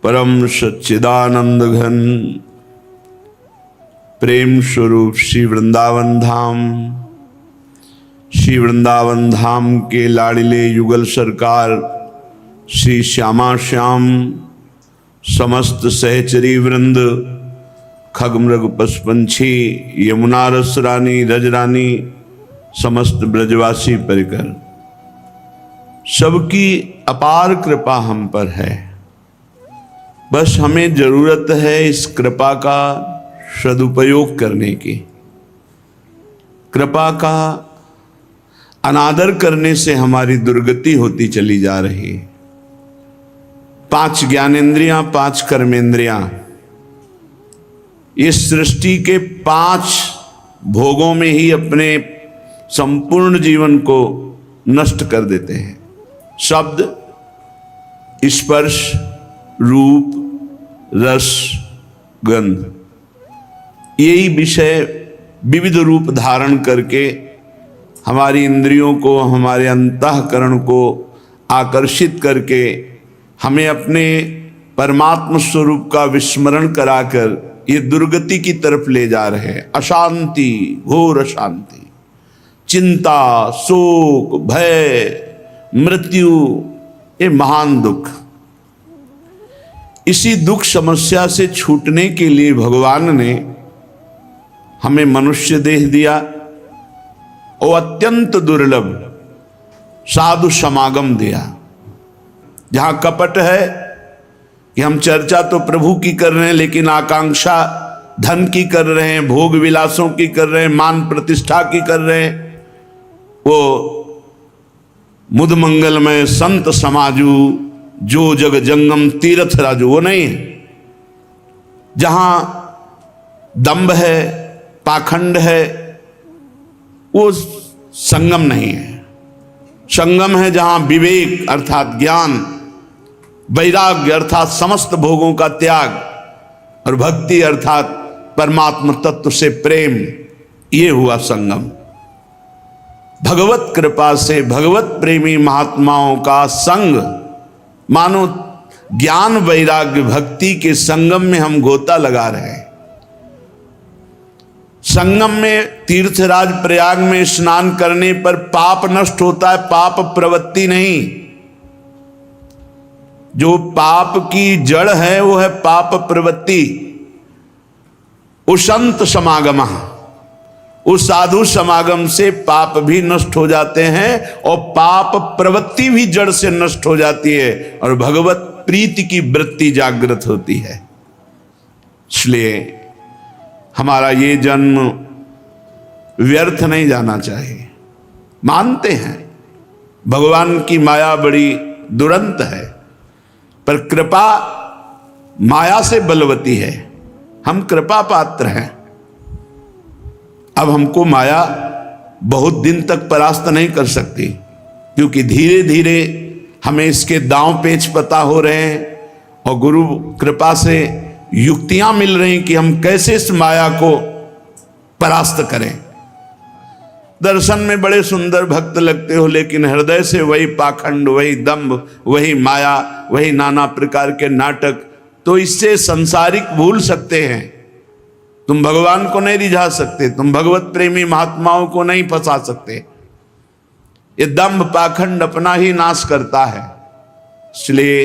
परम सच्चिदानंद घन प्रेम स्वरूप श्री वृंदावन धाम, श्री वृंदावन धाम के लाड़िले युगल सरकार श्री श्यामा श्याम, समस्त सहचरी वृंद, खगमृग पशुपंछी, यमुना रस रानी, रजरानी, समस्त ब्रजवासी परिकर, सबकी अपार कृपा हम पर है। बस हमें जरूरत है इस कृपा का सदुपयोग करने की। कृपा का अनादर करने से हमारी दुर्गति होती चली जा रही है। 5 ज्ञानेंद्रियां, 5 कर्मेंद्रियां, इस सृष्टि के 5 भोगों में ही अपने संपूर्ण जीवन को नष्ट कर देते हैं। शब्द, स्पर्श, रूप, रस, गंध, यही विषय विविध रूप धारण करके हमारी इंद्रियों को, हमारे अंतःकरण को आकर्षित करके हमें अपने परमात्म स्वरूप का विस्मरण कराकर ये दुर्गति की तरफ ले जा रहे हैं। अशांति, घोर अशांति, चिंता, शोक, भय, मृत्यु, ये महान दुख। इसी दुख समस्या से छूटने के लिए भगवान ने हमें मनुष्य देह दिया और अत्यंत दुर्लभ साधु समागम दिया। जहां कपट है कि हम चर्चा तो प्रभु की कर रहे हैं, लेकिन आकांक्षा धन की कर रहे हैं, भोग विलासों की कर रहे हैं, मान प्रतिष्ठा की कर रहे हैं, वो मुद मंगलमय संत समाजू, जो जग जंगम तीर्थ राजू, वो नहीं है। जहां दंभ है, पाखंड है, वो संगम नहीं है। संगम है जहां विवेक अर्थात ज्ञान, वैराग्य अर्थात समस्त भोगों का त्याग, और भक्ति अर्थात परमात्मा तत्व से प्रेम, ये हुआ संगम। भगवत कृपा से भगवत प्रेमी महात्माओं का संग, मानो ज्ञान वैराग्य भक्ति के संगम में हम गोता लगा रहे हैं। संगम में तीर्थराज प्रयाग में स्नान करने पर पाप नष्ट होता है, पाप प्रवृत्ति नहीं। जो पाप की जड़ है वो है पाप प्रवृत्ति। उशंत समागम, उस साधु समागम से पाप भी नष्ट हो जाते हैं और पाप प्रवृत्ति भी जड़ से नष्ट हो जाती है और भगवत प्रीति की वृत्ति जागृत होती है। इसलिए हमारा ये जन्म व्यर्थ नहीं जाना चाहिए। मानते हैं भगवान की माया बड़ी दुरंत है, पर कृपा माया से बलवती है। हम कृपा पात्र हैं। अब हमको माया बहुत दिन तक परास्त नहीं कर सकती, क्योंकि धीरे धीरे हमें इसके दांव पेच पता हो रहे हैं और गुरु कृपा से युक्तियां मिल रही कि हम कैसे इस माया को परास्त करें। दर्शन में बड़े सुंदर भक्त लगते हो, लेकिन हृदय से वही पाखंड, वही दंभ, वही माया, वही नाना प्रकार के नाटक। तो इससे संसारिक भूल सकते हैं, तुम भगवान को नहीं रिझा सकते, तुम भगवत प्रेमी महात्माओं को नहीं फंसा सकते। ये दंभ पाखंड अपना ही नाश करता है। इसलिए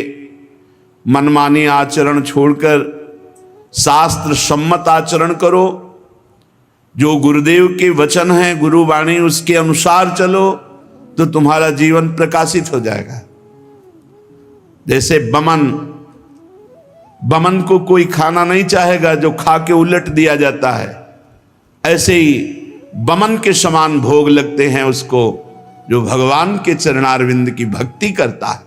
मनमानी आचरण छोड़कर शास्त्र सम्मत आचरण करो। जो गुरुदेव के वचन हैं, गुरुवाणी, उसके अनुसार चलो तो तुम्हारा जीवन प्रकाशित हो जाएगा। जैसे बमन को कोई खाना नहीं चाहेगा जो खा के उलट दिया जाता है, ऐसे ही बमन के समान भोग लगते हैं उसको जो भगवान के चरणारविंद की भक्ति करता है।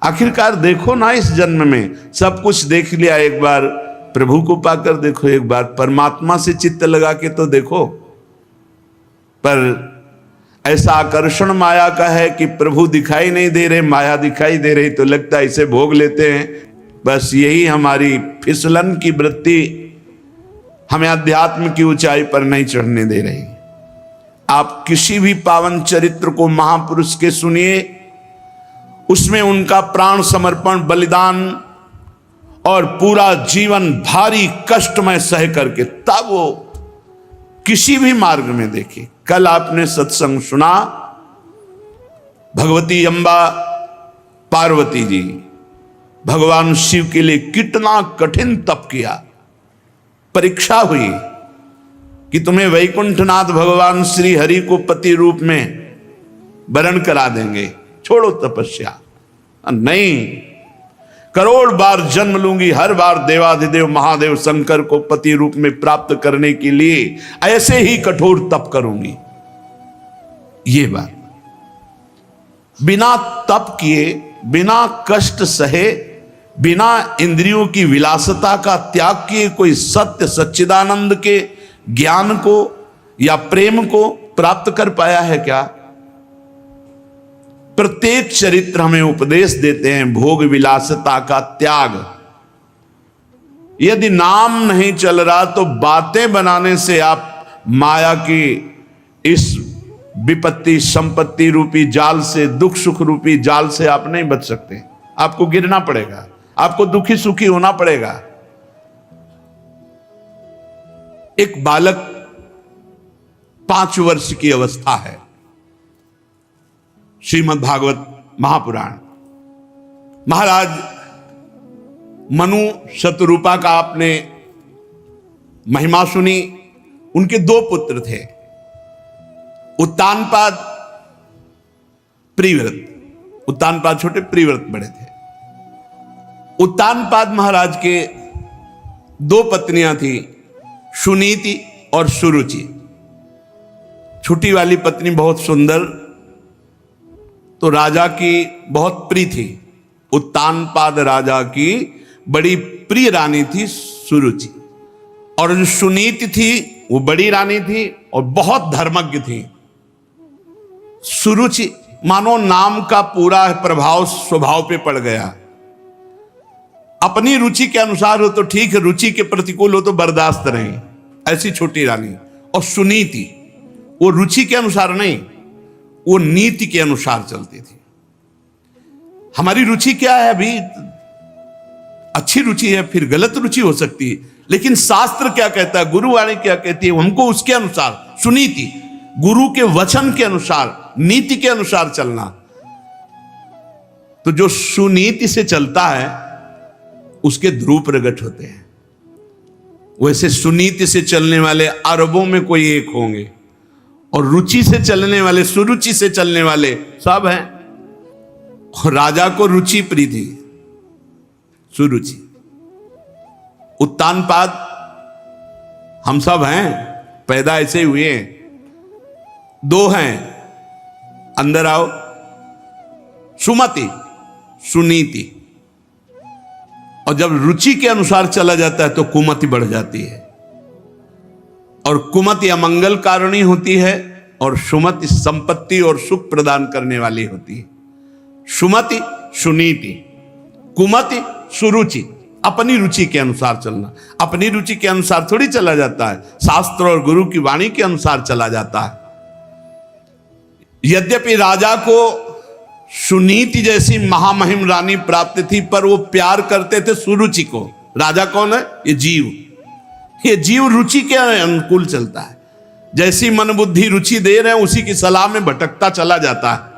आखिरकार देखो ना, इस जन्म में सब कुछ देख लिया, एक बार प्रभु को पाकर देखो, एक बार परमात्मा से चित्त लगा के तो देखो। पर ऐसा आकर्षण माया का है कि प्रभु दिखाई नहीं दे रहे, माया दिखाई दे रही, तो लगता है इसे भोग लेते हैं। बस यही हमारी फिसलन की वृत्ति हमें अध्यात्म की ऊंचाई पर नहीं चढ़ने दे रही। आप किसी भी पावन चरित्र को महापुरुष के सुनिए, उसमें उनका प्राण समर्पण, बलिदान और पूरा जीवन भारी कष्टमय सह करके तब वो किसी भी मार्ग में देखे। कल आपने सत्संग सुना, भगवती अम्बा पार्वती जी भगवान शिव के लिए कितना कठिन तप किया। परीक्षा हुई कि तुम्हें वैकुंठनाथ भगवान श्री हरि को पति रूप में वरण करा देंगे, छोड़ो तपस्या। नहीं, करोड़ बार जन्म लूंगी, हर बार देवाधिदेव महादेव शंकर को पति रूप में प्राप्त करने के लिए ऐसे ही कठोर तप करूंगी। ये बात बिना तप किए, बिना कष्ट सहे, बिना इंद्रियों की विलासता का त्याग किए कोई सत्य सच्चिदानंद के ज्ञान को या प्रेम को प्राप्त कर पाया है क्या? प्रत्येक चरित्र हमें उपदेश देते हैं भोग विलासता का त्याग। यदि नाम नहीं चल रहा तो बातें बनाने से आप माया की इस विपत्ति संपत्ति रूपी जाल से, दुख सुख रूपी जाल से आप नहीं बच सकते। आपको गिरना पड़ेगा, आपको दुखी सुखी होना पड़ेगा। एक बालक 5 वर्ष की अवस्था है। श्रीमद् भागवत महापुराण, महाराज मनु शतरूपा का आपने महिमा सुनी। उनके 2 पुत्र थे, उत्तानपाद, प्रिव्रत। उत्तानपाद छोटे, प्रिव्रत बड़े थे। उत्तानपाद महाराज के 2 पत्नियां थी, सुनीति और सुरुचि। छोटी वाली पत्नी बहुत सुंदर, तो राजा की बहुत प्रिय थी। उत्तानपाद राजा की बड़ी प्रिय रानी थी सुरुचि, और जो सुनीति थी वो बड़ी रानी थी और बहुत धर्मज्ञ थी। सुरुचि मानो नाम का पूरा प्रभाव स्वभाव पे पड़ गया। अपनी रुचि के अनुसार हो तो ठीक है, रुचि के प्रतिकूल हो तो बर्दाश्त नहीं, ऐसी छोटी रानी। और सुनीति वो रुचि के अनुसार नहीं, वो नीति के अनुसार चलती थी। हमारी रुचि क्या है? अभी अच्छी रुचि है, फिर गलत रुचि हो सकती है, लेकिन शास्त्र क्या कहता है, गुरुवाणी क्या कहती है, हमको उसके अनुसार, सुनीति, गुरु के वचन के अनुसार, नीति के अनुसार चलना। तो जो सुनीति से चलता है उसके ध्रुव प्रकट होते हैं। वैसे सुनीति से चलने वाले अरबों में कोई एक होंगे, और रुचि से चलने वाले, सुरुचि से चलने वाले सब हैं। और राजा को रुचि प्रिय थी, सुरुचि। उत्तानपाद हम सब हैं, पैदा ऐसे ही हुए हैं। 2 हैं, अंदर आओ, सुमति, सुनीति। और जब रुचि के अनुसार चला जाता है तो कुमति बढ़ जाती है, और कुमति अमंगल कारिणी होती है, और सुमति संपत्ति और सुख प्रदान करने वाली होती है। सुमति सुनीति, कुमति सुरुचि। अपनी रुचि के अनुसार चलना, अपनी रुचि के अनुसार थोड़ी चला जाता है, शास्त्र और गुरु की वाणी के अनुसार चला जाता है। यद्यपि राजा को सुनीति जैसी महामहिम रानी प्राप्त थी, पर वो प्यार करते थे सुरुचि को। राजा कौन है? ये जीव। ये जीव रुचि के अनुकूल चलता है। जैसी मन बुद्धि रुचि दे रहे हैं उसी की सलाह में भटकता चला जाता है।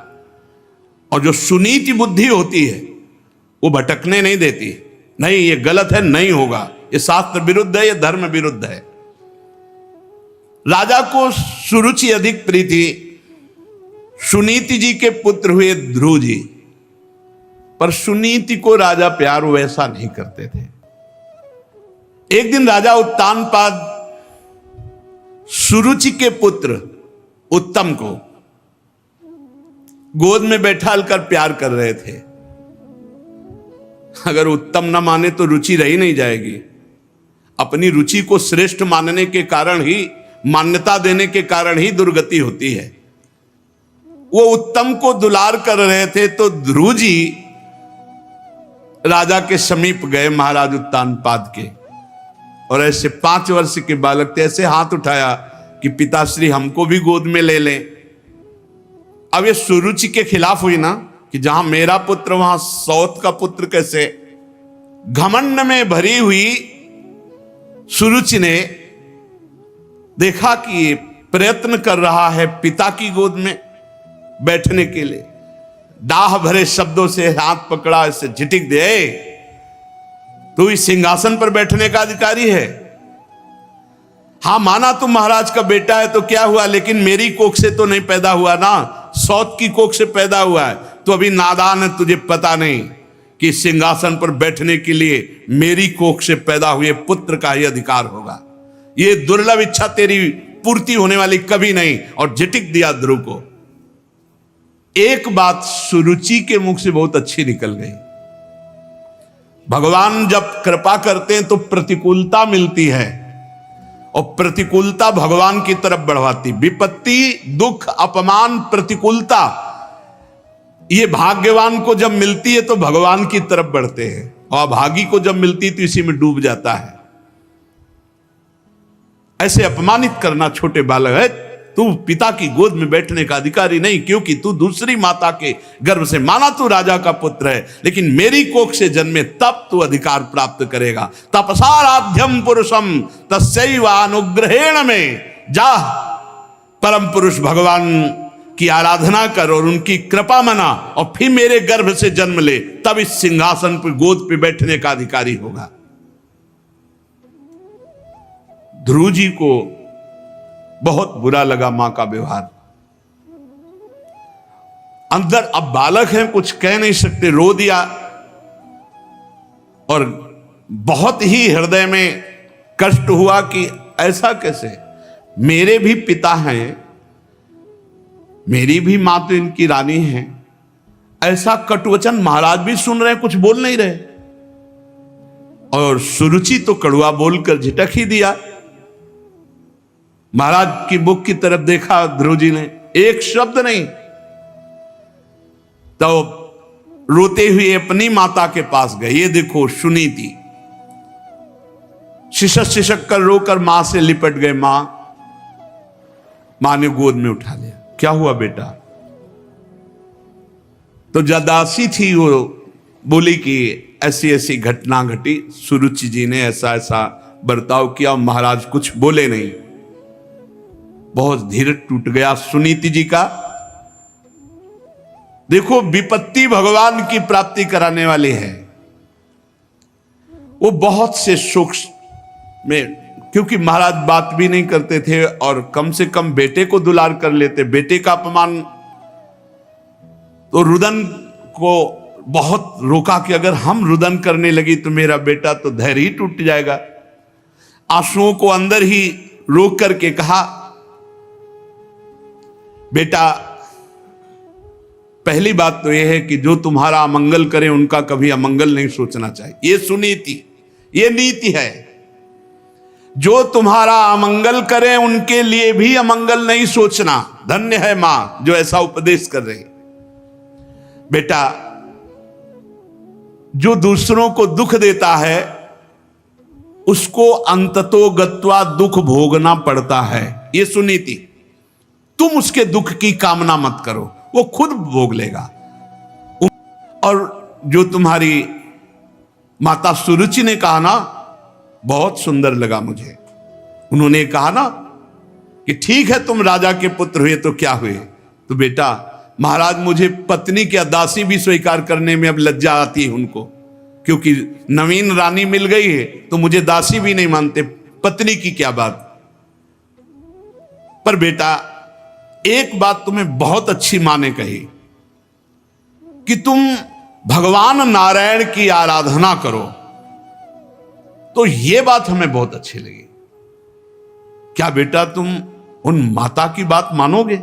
और जो सुनीति बुद्धि होती है वो भटकने नहीं देती। नहीं, ये गलत है, नहीं होगा, ये शास्त्र विरुद्ध है, ये धर्म विरुद्ध है। राजा को सुरुचि अधिक प्रिय थी। सुनीति जी के पुत्र हुए ध्रुव जी, पर सुनीति को राजा प्यार वैसा नहीं करते थे। एक दिन राजा उत्तानपाद सुरुचि के पुत्र उत्तम को गोद में बैठालकर प्यार कर रहे थे। अगर उत्तम न माने तो रुचि रही नहीं जाएगी। अपनी रुचि को श्रेष्ठ मानने के कारण ही, मान्यता देने के कारण ही दुर्गति होती है। वो उत्तम को दुलार कर रहे थे तो ध्रुव जी राजा के समीप गए, महाराज उत्तानपाद के, और ऐसे 5 वर्ष के बालक थे, ऐसे हाथ उठाया कि पिताश्री हमको भी गोद में ले लें। अब ये सुरुचि के खिलाफ हुई ना, कि जहां मेरा पुत्र वहां सौत का पुत्र कैसे? घमंड में भरी हुई सुरुचि ने देखा कि ये प्रयत्न कर रहा है पिता की गोद में बैठने के लिए, डाह भरे शब्दों से हाथ पकड़ा, इसे झिटिक दे, तू इस सिंहासन पर बैठने का अधिकारी है। हाँ माना तुम महाराज का बेटा है तो क्या हुआ, लेकिन मेरी कोख से तो नहीं पैदा हुआ ना, सौत की कोख से पैदा हुआ है। तो अभी नादान है, तुझे पता नहीं कि सिंहासन पर बैठने के लिए मेरी कोख से पैदा हुए पुत्र का ही अधिकार होगा। ये दुर्लभ इच्छा तेरी पूर्ति होने वाली कभी नहीं। और झिटिक दिया ध्रुव को। एक बात सुरुचि के मुख से बहुत अच्छी निकल गई। भगवान जब कृपा करते हैं तो प्रतिकूलता मिलती है, और प्रतिकूलता भगवान की तरफ बढ़वाती। विपत्ति, दुख, अपमान, प्रतिकूलता ये भाग्यवान को जब मिलती है तो भगवान की तरफ बढ़ते हैं, और अभागी को जब मिलती है तो इसी में डूब जाता है। ऐसे अपमानित करना छोटे बालक है, तू पिता की गोद में बैठने का अधिकारी नहीं, क्योंकि तू दूसरी माता के गर्भ से, माना तू राजा का पुत्र है, लेकिन मेरी कोख से जन्मे तब तू अधिकार प्राप्त करेगा। तपसाराध्यम पुरुषम तस्यैव अनुग्रहेण में, जा परम पुरुष भगवान की आराधना कर और उनकी कृपा मना, और फिर मेरे गर्भ से जन्म ले, तब इस सिंहासन पर गोद पे बैठने का अधिकारी होगा। ध्रुव जी को बहुत बुरा लगा मां का व्यवहार। अंदर अब बालक हैं, कुछ कह नहीं सकते, रो दिया, और बहुत ही हृदय में कष्ट हुआ कि ऐसा कैसे, मेरे भी पिता हैं, मेरी भी मां तो इनकी रानी है, ऐसा कटुवचन महाराज भी सुन रहे हैं, कुछ बोल नहीं रहे। और सुरुचि तो कड़वा बोलकर झिटक ही दिया। महाराज की मुख की तरफ देखा ध्रुव जी ने, एक शब्द नहीं। तो रोते हुए अपनी माता के पास गए। ये देखो सुनीति शिशक शिशक कर रोकर मां से लिपट गए। मां ने गोद में उठा लिया। क्या हुआ बेटा? तो जदासी थी वो बोली कि ऐसी ऐसी घटना घटी, सुरुचि जी ने ऐसा ऐसा बर्ताव किया, महाराज कुछ बोले नहीं। बहुत धीरज टूट गया सुनीति जी का। देखो विपत्ति भगवान की प्राप्ति कराने वाली है। वो बहुत से सूक्ष्म में, क्योंकि महाराज बात भी नहीं करते थे और कम से कम बेटे को दुलार कर लेते। बेटे का अपमान तो रुदन को बहुत रोका कि अगर हम रुदन करने लगी तो मेरा बेटा तो धैर्य ही टूट जाएगा। आंसुओं को अंदर ही रोक करके कहा, बेटा पहली बात तो यह है कि जो तुम्हारा अमंगल करे उनका कभी अमंगल नहीं सोचना चाहिए। ये सुनीति, ये नीति है। जो तुम्हारा अमंगल करे उनके लिए भी अमंगल नहीं सोचना। धन्य है मां जो ऐसा उपदेश कर रही। बेटा जो दूसरों को दुख देता है उसको अंततो गत्वा दुख भोगना पड़ता है। ये सुनीति। तुम उसके दुख की कामना मत करो, वो खुद भोग लेगा। और जो तुम्हारी माता सुरुचि ने कहा ना, बहुत सुंदर लगा मुझे। उन्होंने कहा ना कि ठीक है तुम राजा के पुत्र हुए तो क्या हुए, तो बेटा महाराज मुझे पत्नी की दासी भी स्वीकार करने में अब लज्जा आती है उनको, क्योंकि नवीन रानी मिल गई है तो मुझे दासी भी नहीं मानते, पत्नी की क्या बात। पर बेटा एक बात तुम्हें बहुत अच्छी मां ने कही कि तुम भगवान नारायण की आराधना करो। तो यह बात हमें बहुत अच्छी लगी। क्या बेटा तुम उन माता की बात मानोगे?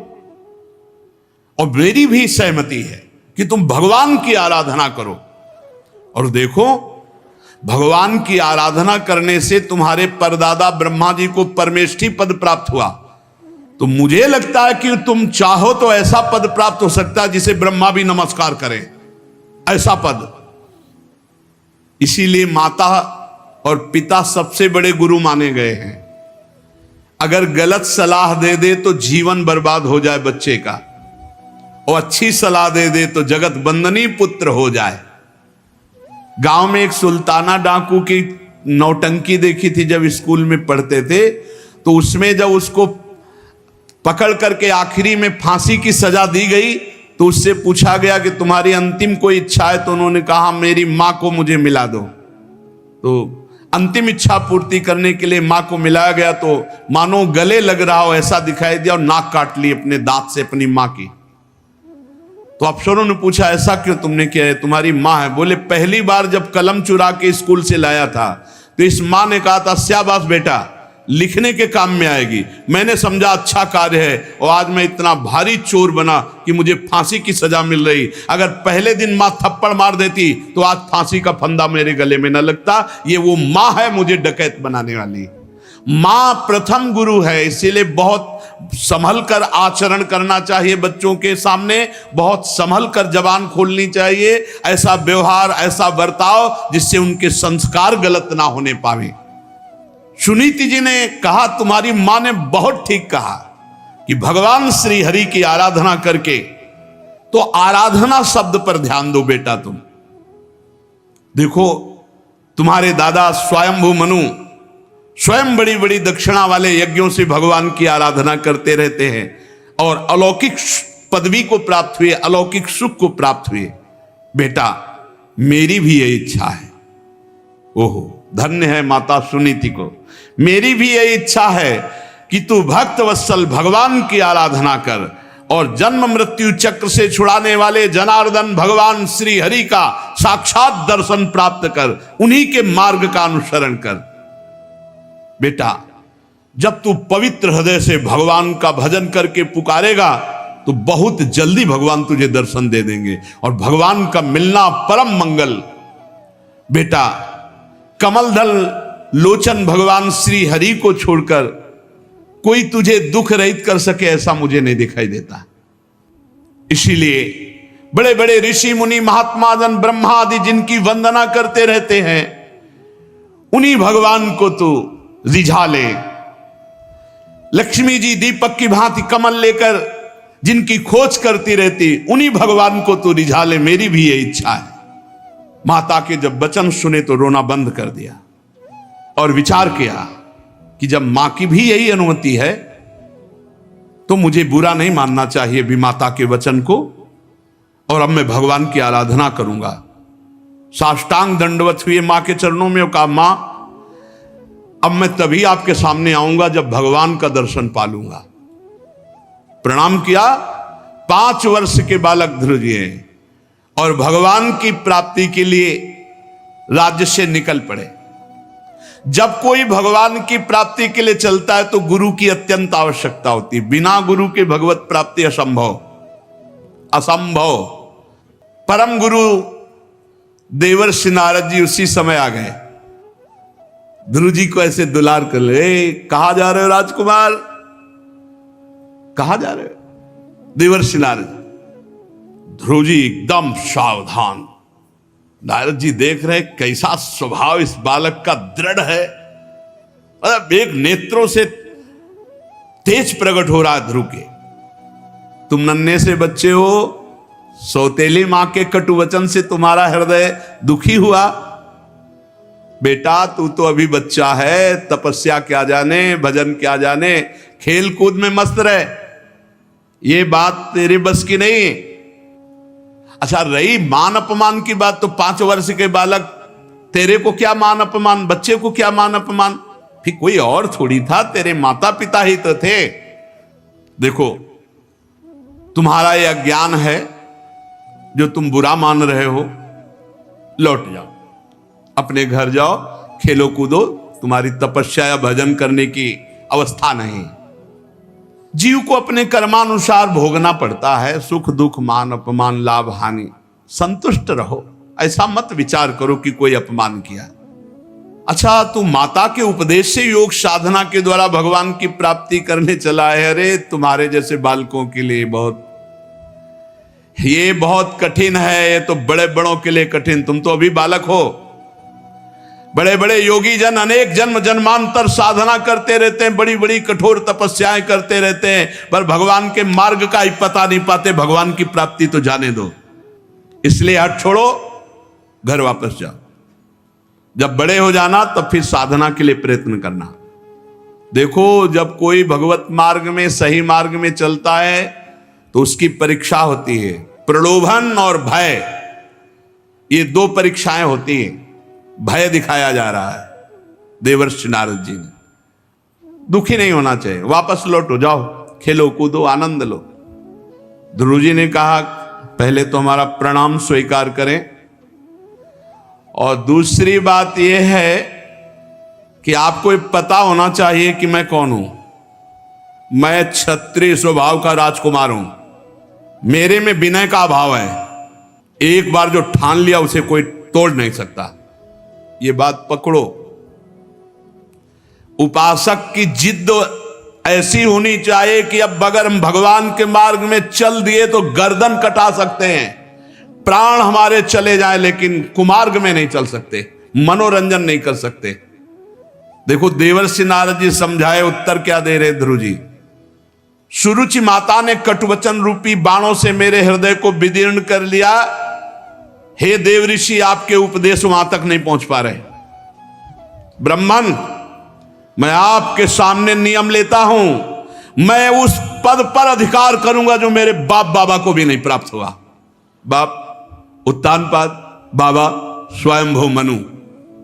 और मेरी भी सहमति है कि तुम भगवान की आराधना करो। और देखो भगवान की आराधना करने से तुम्हारे परदादा ब्रह्मा जी को परमेष्ठी पद प्राप्त हुआ। तो मुझे लगता है कि तुम चाहो तो ऐसा पद प्राप्त हो सकता है जिसे ब्रह्मा भी नमस्कार करें, ऐसा पद। इसीलिए माता और पिता सबसे बड़े गुरु माने गए हैं। अगर गलत सलाह दे दे तो जीवन बर्बाद हो जाए बच्चे का, और अच्छी सलाह दे दे तो जगत बंदनी पुत्र हो जाए। गांव में एक सुल्ताना डाकू की नौटंकी देखी थी जब स्कूल में पढ़ते थे। तो उसमें जब उसको पकड़ करके आखिरी में फांसी की सजा दी गई तो उससे पूछा गया कि तुम्हारी अंतिम कोई इच्छा है, तो उन्होंने कहा मेरी मां को मुझे मिला दो। तो अंतिम इच्छा पूर्ति करने के लिए मां को मिलाया गया तो मानो गले लग रहा हो ऐसा दिखाई दिया और नाक काट ली अपने दांत से अपनी मां की। तो अफसरों ने पूछा ऐसा क्यों तुमने किया है, तुम्हारी मां है। बोले पहली बार जब कलम चुरा के स्कूल से लाया था तो इस मां ने कहा था शाबाश बेटा, लिखने के काम में आएगी। मैंने समझा अच्छा कार्य है और आज मैं इतना भारी चोर बना कि मुझे फांसी की सजा मिल रही। अगर पहले दिन मां थप्पड़ मार देती तो आज फांसी का फंदा मेरे गले में न लगता। ये वो मां है मुझे डकैत बनाने वाली। मां प्रथम गुरु है, इसीलिए बहुत संभल कर आचरण करना चाहिए बच्चों के सामने, बहुत संभल कर जबान खोलनी चाहिए। ऐसा व्यवहार, ऐसा बर्ताव जिससे उनके संस्कार गलत ना होने पावे। सुनीति जी ने कहा, तुम्हारी मां ने बहुत ठीक कहा कि भगवान श्री हरि की आराधना करके, तो आराधना शब्द पर ध्यान दो बेटा। तुम देखो तुम्हारे दादा स्वयंभू मनु स्वयं बड़ी बड़ी दक्षिणा वाले यज्ञों से भगवान की आराधना करते रहते हैं और अलौकिक पदवी को प्राप्त हुए, अलौकिक सुख को प्राप्त हुए। बेटा मेरी भी यही इच्छा है। ओहो धन्य है माता सुनीति को। मेरी भी यही इच्छा है कि तू भक्त वत्सल भगवान की आराधना कर और जन्म मृत्यु चक्र से छुड़ाने वाले जनार्दन भगवान श्री हरि का साक्षात दर्शन प्राप्त कर, उन्हीं के मार्ग का अनुसरण कर। बेटा जब तू पवित्र हृदय से भगवान का भजन करके पुकारेगा तो बहुत जल्दी भगवान तुझे दर्शन दे देंगे और भगवान का मिलना परम मंगल। बेटा कमलदल लोचन भगवान श्री हरि को छोड़कर कोई तुझे दुख रहित कर सके ऐसा मुझे नहीं दिखाई देता। इसीलिए बड़े बड़े ऋषि मुनि महात्मा जन ब्रह्मा आदि जिनकी वंदना करते रहते हैं, उन्हीं भगवान को तू रिझा ले। लक्ष्मी जी दीपक की भांति कमल लेकर जिनकी खोज करती रहती, उन्हीं भगवान को तू रिझा ले। मेरी भी ये इच्छा है। माता के जब वचन सुने तो रोना बंद कर दिया और विचार किया कि जब मां की भी यही अनुमति है तो मुझे बुरा नहीं मानना चाहिए भी माता के वचन को, और अब मैं भगवान की आराधना करूंगा। साष्टांग दंडवत हुए मां के चरणों में और कहा मां अब मैं तभी आपके सामने आऊंगा जब भगवान का दर्शन पालूंगा। प्रणाम किया। 5 वर्ष के बालक ध्रुव जी हैं और भगवान की प्राप्ति के लिए राज्य से निकल पड़े। जब कोई भगवान की प्राप्ति के लिए चलता है तो गुरु की अत्यंत आवश्यकता होती है। बिना गुरु के भगवत प्राप्ति असंभव, असंभव। परम गुरु देवर्षि नारद जी उसी समय आ गए। ध्रुव जी को ऐसे दुलार कर ले, कहां जा रहे हो राजकुमार, कहां जा रहे हो? देवर्षि नारद। ध्रुव जी एकदम सावधान। नारद जी देख रहे कैसा स्वभाव इस बालक का दृढ़ है, मतलब एक नेत्रों से तेज प्रकट हो रहा है ध्रुव के। तुम नन्हे से बच्चे हो, सौतेली मां के कटु वचन से तुम्हारा हृदय दुखी हुआ। बेटा तू तो अभी बच्चा है, तपस्या क्या जाने, भजन क्या जाने, खेल कूद में मस्त रहे, ये बात तेरे बस की नहीं। अच्छा रही मान अपमान की बात, तो 5 वर्ष के बालक तेरे को क्या मान अपमान, बच्चे को क्या मान अपमान, फिर कोई और थोड़ी था, तेरे माता पिता ही तो थे। देखो तुम्हारा यह अज्ञान है जो तुम बुरा मान रहे हो, लौट जाओ, अपने घर जाओ, खेलो कूदो, तुम्हारी तपस्या या भजन करने की अवस्था नहीं। जीव को अपने कर्मानुसार भोगना पड़ता है, सुख दुख मान अपमान लाभ हानि, संतुष्ट रहो। ऐसा मत विचार करो कि कोई अपमान किया। अच्छा तू माता के उपदेश से योग साधना के द्वारा भगवान की प्राप्ति करने चला है। अरे तुम्हारे जैसे बालकों के लिए ये बहुत कठिन है, ये तो बड़े बड़ों के लिए कठिन। तुम तो अभी बालक हो। बड़े बड़े योगी जन अनेक जन्म जन्मांतर साधना करते रहते हैं, बड़ी बड़ी कठोर तपस्याएं करते रहते हैं, पर भगवान के मार्ग का ही पता नहीं पाते। भगवान की प्राप्ति तो जाने दो। इसलिए हट छोड़ो, घर वापस जाओ। जब बड़े हो जाना तब फिर साधना के लिए प्रयत्न करना। देखो, जब कोई भगवत मार्ग में, सही मार्ग में चलता है तो उसकी परीक्षा होती है। प्रलोभन और भय, ये दो परीक्षाएं होती हैं। भय दिखाया जा रहा है देवर्षि नारद जी ने। दुखी नहीं होना चाहिए, वापस लौटो, जाओ, खेलो कूदो, आनंद लो। ध्रुव जी ने कहा पहले तो हमारा प्रणाम स्वीकार करें, और दूसरी बात यह है कि आपको ये पता होना चाहिए कि मैं कौन हूं। मैं क्षत्रिय स्वभाव का राजकुमार हूं, मेरे में विनय का अभाव है। एक बार जो ठान लिया उसे कोई तोड़ नहीं सकता, ये बात पकड़ो। उपासक की जिद ऐसी होनी चाहिए कि अब अगर हम भगवान के मार्ग में चल दिए तो गर्दन कटा सकते हैं, प्राण हमारे चले जाए, लेकिन कुमार्ग में नहीं चल सकते, मनोरंजन नहीं कर सकते। देखो, देवर्षि नारद जी समझाए उत्तर क्या दे रहे ध्रुव जी। सुरुचि माता ने कटुवचन रूपी बाणों से मेरे हृदय को विदीर्ण कर लिया। हे देवऋषि, आपके उपदेश वहां तक नहीं पहुंच पा रहे। ब्राह्मण, मैं आपके सामने नियम लेता हूं, मैं उस पद पर अधिकार करूंगा जो मेरे बाप बाबा को भी नहीं प्राप्त हुआ। बाप उत्तानपाद, बाबा स्वयंभू मनु,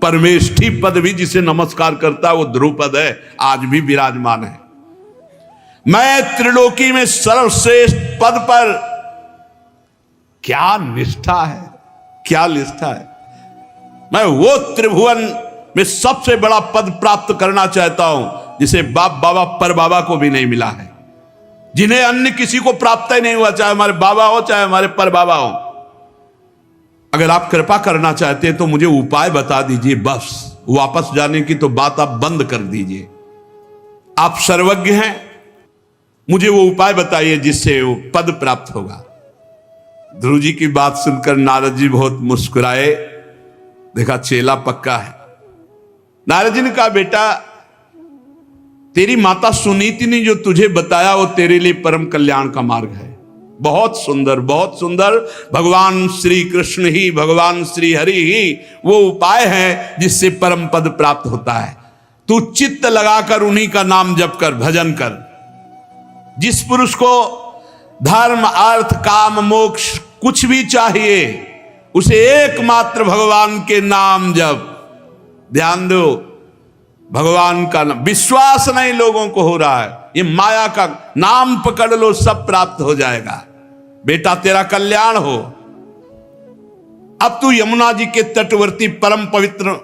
परमेष्ठी पद भी जिसे नमस्कार करता है वो ध्रुपद है, आज भी विराजमान है। मैं त्रिलोकी में सर्वश्रेष्ठ पद पर, क्या निष्ठा है, क्या निष्ठा है। मैं वो त्रिभुवन में सबसे बड़ा पद प्राप्त करना चाहता हूं जिसे बाप बाबा पर बाबा को भी नहीं मिला है, जिन्हें अन्य किसी को प्राप्त ही नहीं हुआ, चाहे हमारे बाबा हो चाहे हमारे पर बाबा हो। अगर आप कृपा करना चाहते हैं तो मुझे उपाय बता दीजिए, बस वापस जाने की तो बात आप बंद कर दीजिए। आप सर्वज्ञ हैं, मुझे वो उपाय बताइए जिससे वो पद प्राप्त होगा। ध्रुव जी की बात सुनकर नारद जी बहुत मुस्कुराए। देखा चेला पक्का है। नारद जी ने कहा, बेटा तेरी माता सुनीति ने जो तुझे बताया वो तेरे लिए परम कल्याण का मार्ग है। बहुत सुंदर, बहुत सुंदर। भगवान श्री कृष्ण ही, भगवान श्री हरि ही वो उपाय है जिससे परम पद प्राप्त होता है। तू चित्त लगाकर उन्हीं का नाम जप कर, भजन कर। जिस पुरुष को धर्म, अर्थ, काम, मोक्ष कुछ भी चाहिए, उसे एकमात्र भगवान के नाम जप। ध्यान दो, भगवान का नाम। विश्वास नहीं लोगों को हो रहा है, ये माया का नाम पकड़ लो, सब प्राप्त हो जाएगा। बेटा तेरा कल्याण हो। अब तू यमुना जी के तटवर्ती परम पवित्र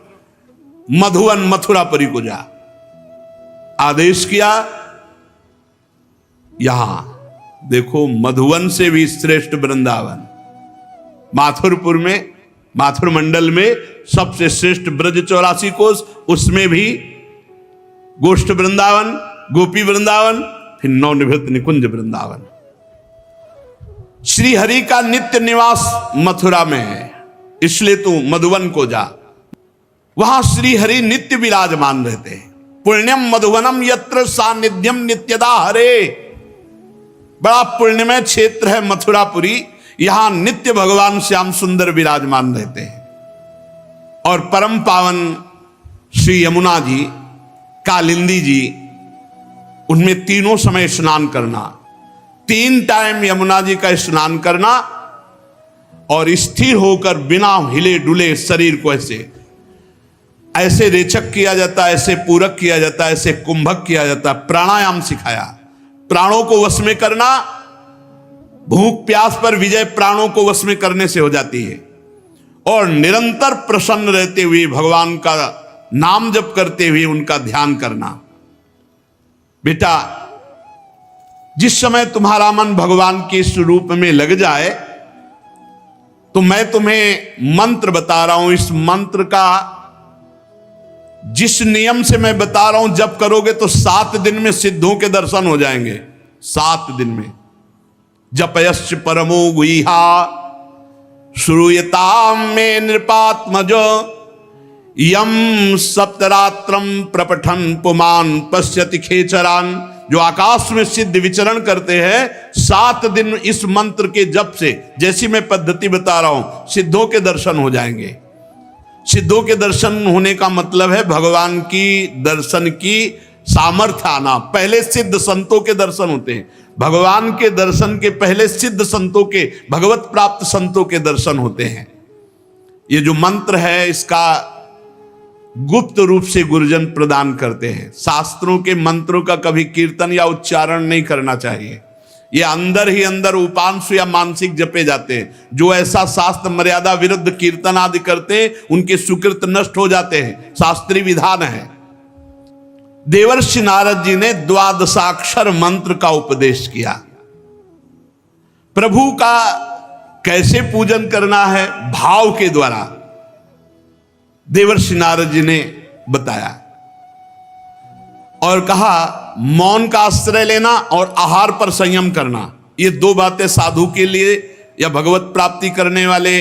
मधुवन मथुरापुरी को जा। आदेश किया। यहां देखो, मधुवन से भी श्रेष्ठ वृंदावन, माथुरपुर में, माथुर मंडल में सबसे श्रेष्ठ ब्रज 84 कोस, उसमें भी गोष्ठ वृंदावन, गोपी वृंदावन, फिर नवनिवृत्त निकुंज वृंदावन। श्री हरि का नित्य निवास मथुरा में है, इसलिए तू मधुवन को जा। वहां श्री हरि नित्य विराजमान रहते हैं। पुण्यम मधुवनम यत्र सानिध्यम नित्यदा हरे। बड़ा पुण्यमय क्षेत्र है मथुरापुरी, यहां नित्य भगवान श्याम सुंदर विराजमान रहते हैं। और परम पावन श्री यमुना जी, कालिंदी जी, उनमें तीनों समय स्नान करना, 3 टाइम यमुना जी का स्नान करना, और स्थिर होकर बिना हिले डुले शरीर को ऐसे रेचक किया जाता है, ऐसे पूरक किया जाता है, ऐसे कुंभक किया जाता है। प्राणायाम सिखाया, प्राणों को वश में करना। भूख प्यास पर विजय प्राणों को वश में करने से हो जाती है। और निरंतर प्रसन्न रहते हुए भगवान का नाम जप करते हुए उनका ध्यान करना। बेटा, जिस समय तुम्हारा मन भगवान के स्वरूप में लग जाए तो मैं तुम्हें मंत्र बता रहा हूं। इस मंत्र का जिस नियम से मैं बता रहा हूं, जब करोगे तो 7 दिन में सिद्धों के दर्शन हो जाएंगे। 7 दिन में। जपयश्च परमो गुहा श्रूयताम में नृपात्मजो यम सप्तरात्रम प्रपठन पुमान पश्यति खेचरान। जो आकाश में सिद्ध विचरण करते हैं, 7 दिन इस मंत्र के जप से, जैसी मैं पद्धति बता रहा हूं, सिद्धों के दर्शन हो जाएंगे। सिद्धों के दर्शन होने का मतलब है भगवान की दर्शन की सामर्थ्य आना। पहले सिद्ध संतों के दर्शन होते हैं, भगवान के दर्शन के पहले सिद्ध संतों के, भगवत प्राप्त संतों के दर्शन होते हैं। ये जो मंत्र है इसका गुप्त रूप से गुरुजन प्रदान करते हैं। शास्त्रों के मंत्रों का कभी कीर्तन या उच्चारण नहीं करना चाहिए, ये अंदर ही अंदर उपांश या मानसिक जपे जाते हैं। जो ऐसा शास्त्र मर्यादा विरुद्ध कीर्तन आदि करते हैं उनके सुकृत नष्ट हो जाते हैं, शास्त्रीय विधान है। देवर्षि नारद जी ने द्वादशाक्षर मंत्र का उपदेश किया। प्रभु का कैसे पूजन करना है, भाव के द्वारा देवर्षि नारद जी ने बताया और कहा मौन का आश्रय लेना और आहार पर संयम करना, ये दो बातें साधु के लिए या भगवत प्राप्ति करने वाले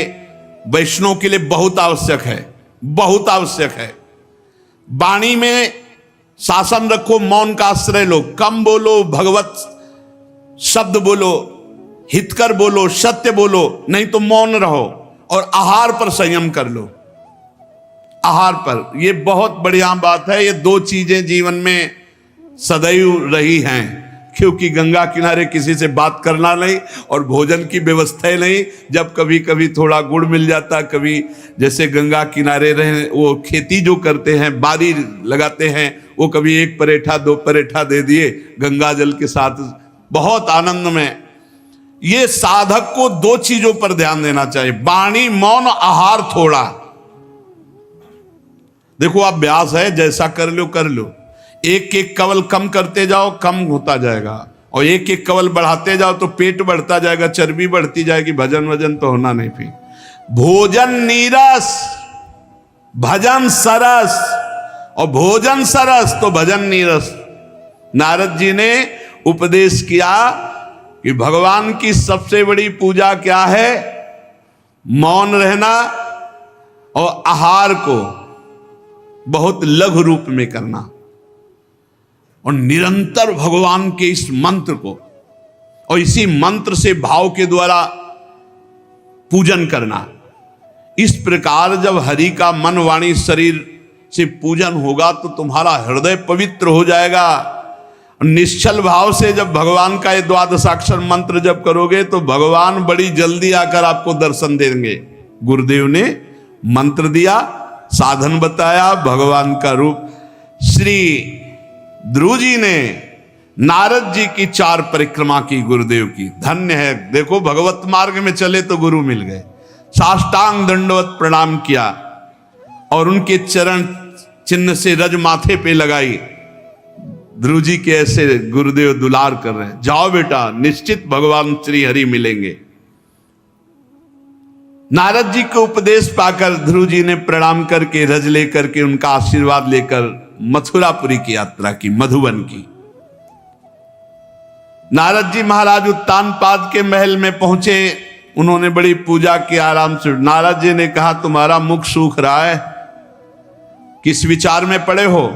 वैष्णव के लिए बहुत आवश्यक है, बहुत आवश्यक है। वाणी में शासन रखो, मौन का आश्रय लो, कम बोलो, भगवत शब्द बोलो, हितकर बोलो, सत्य बोलो, नहीं तो मौन रहो, और आहार पर संयम कर लो। आहार पर, ये बहुत बढ़िया बात है। ये दो चीजें जीवन में सदैव रही हैं, क्योंकि गंगा किनारे किसी से बात करना नहीं और भोजन की व्यवस्था ही नहीं। जब कभी कभी थोड़ा गुड़ मिल जाता, कभी जैसे गंगा किनारे रहे, वो खेती जो करते हैं, बारी लगाते हैं, वो कभी एक परेठा दो परेठा दे दिए गंगा जल के साथ, बहुत आनंद में। ये साधक को दो चीजों पर ध्यान देना चाहिए, वाणी मौन, आहार थोड़ा। देखो अभ्यास है, जैसा कर लो कर लो। एक एक कवल कम करते जाओ, कम होता जाएगा, और एक एक कवल बढ़ाते जाओ तो पेट बढ़ता जाएगा, चर्बी बढ़ती जाएगी, भजन वजन तो होना नहीं। फिर भोजन नीरस, भजन सरस, और भोजन सरस तो भजन नीरस। नारद जी ने उपदेश किया कि भगवान की सबसे बड़ी पूजा क्या है, मौन रहना और आहार को बहुत लघु रूप में करना, और निरंतर भगवान के इस मंत्र को और इसी मंत्र से भाव के द्वारा पूजन करना। इस प्रकार जब हरि का मन वाणी शरीर से पूजन होगा तो तुम्हारा हृदय पवित्र हो जाएगा। निश्चल भाव से जब भगवान का ये द्वादशाक्षर मंत्र जप करोगे तो भगवान बड़ी जल्दी आकर आपको दर्शन देंगे। गुरुदेव ने मंत्र दिया, साधन बताया, भगवान का रूप। श्री ध्रुव जी ने नारद जी की 4 परिक्रमा की गुरुदेव की, धन्य है। देखो भगवत मार्ग में चले तो गुरु मिल गए। साष्टांग दंडवत प्रणाम किया और उनके चरण चिन्ह से रज माथे पे लगाई। ध्रुव जी के ऐसे गुरुदेव दुलार कर रहे हैं, जाओ बेटा, निश्चित भगवान श्री हरि मिलेंगे। नारद जी को उपदेश पाकर ध्रुव जी ने प्रणाम करके रज लेकर के उनका आशीर्वाद लेकर मथुरापुरी की यात्रा की, मधुबन की। नारद जी महाराज उत्तानपाद के महल में पहुंचे, उन्होंने बड़ी पूजा की आराम से। नारद जी ने कहा तुम्हारा मुख सूख रहा है, किस विचार में पड़े हो,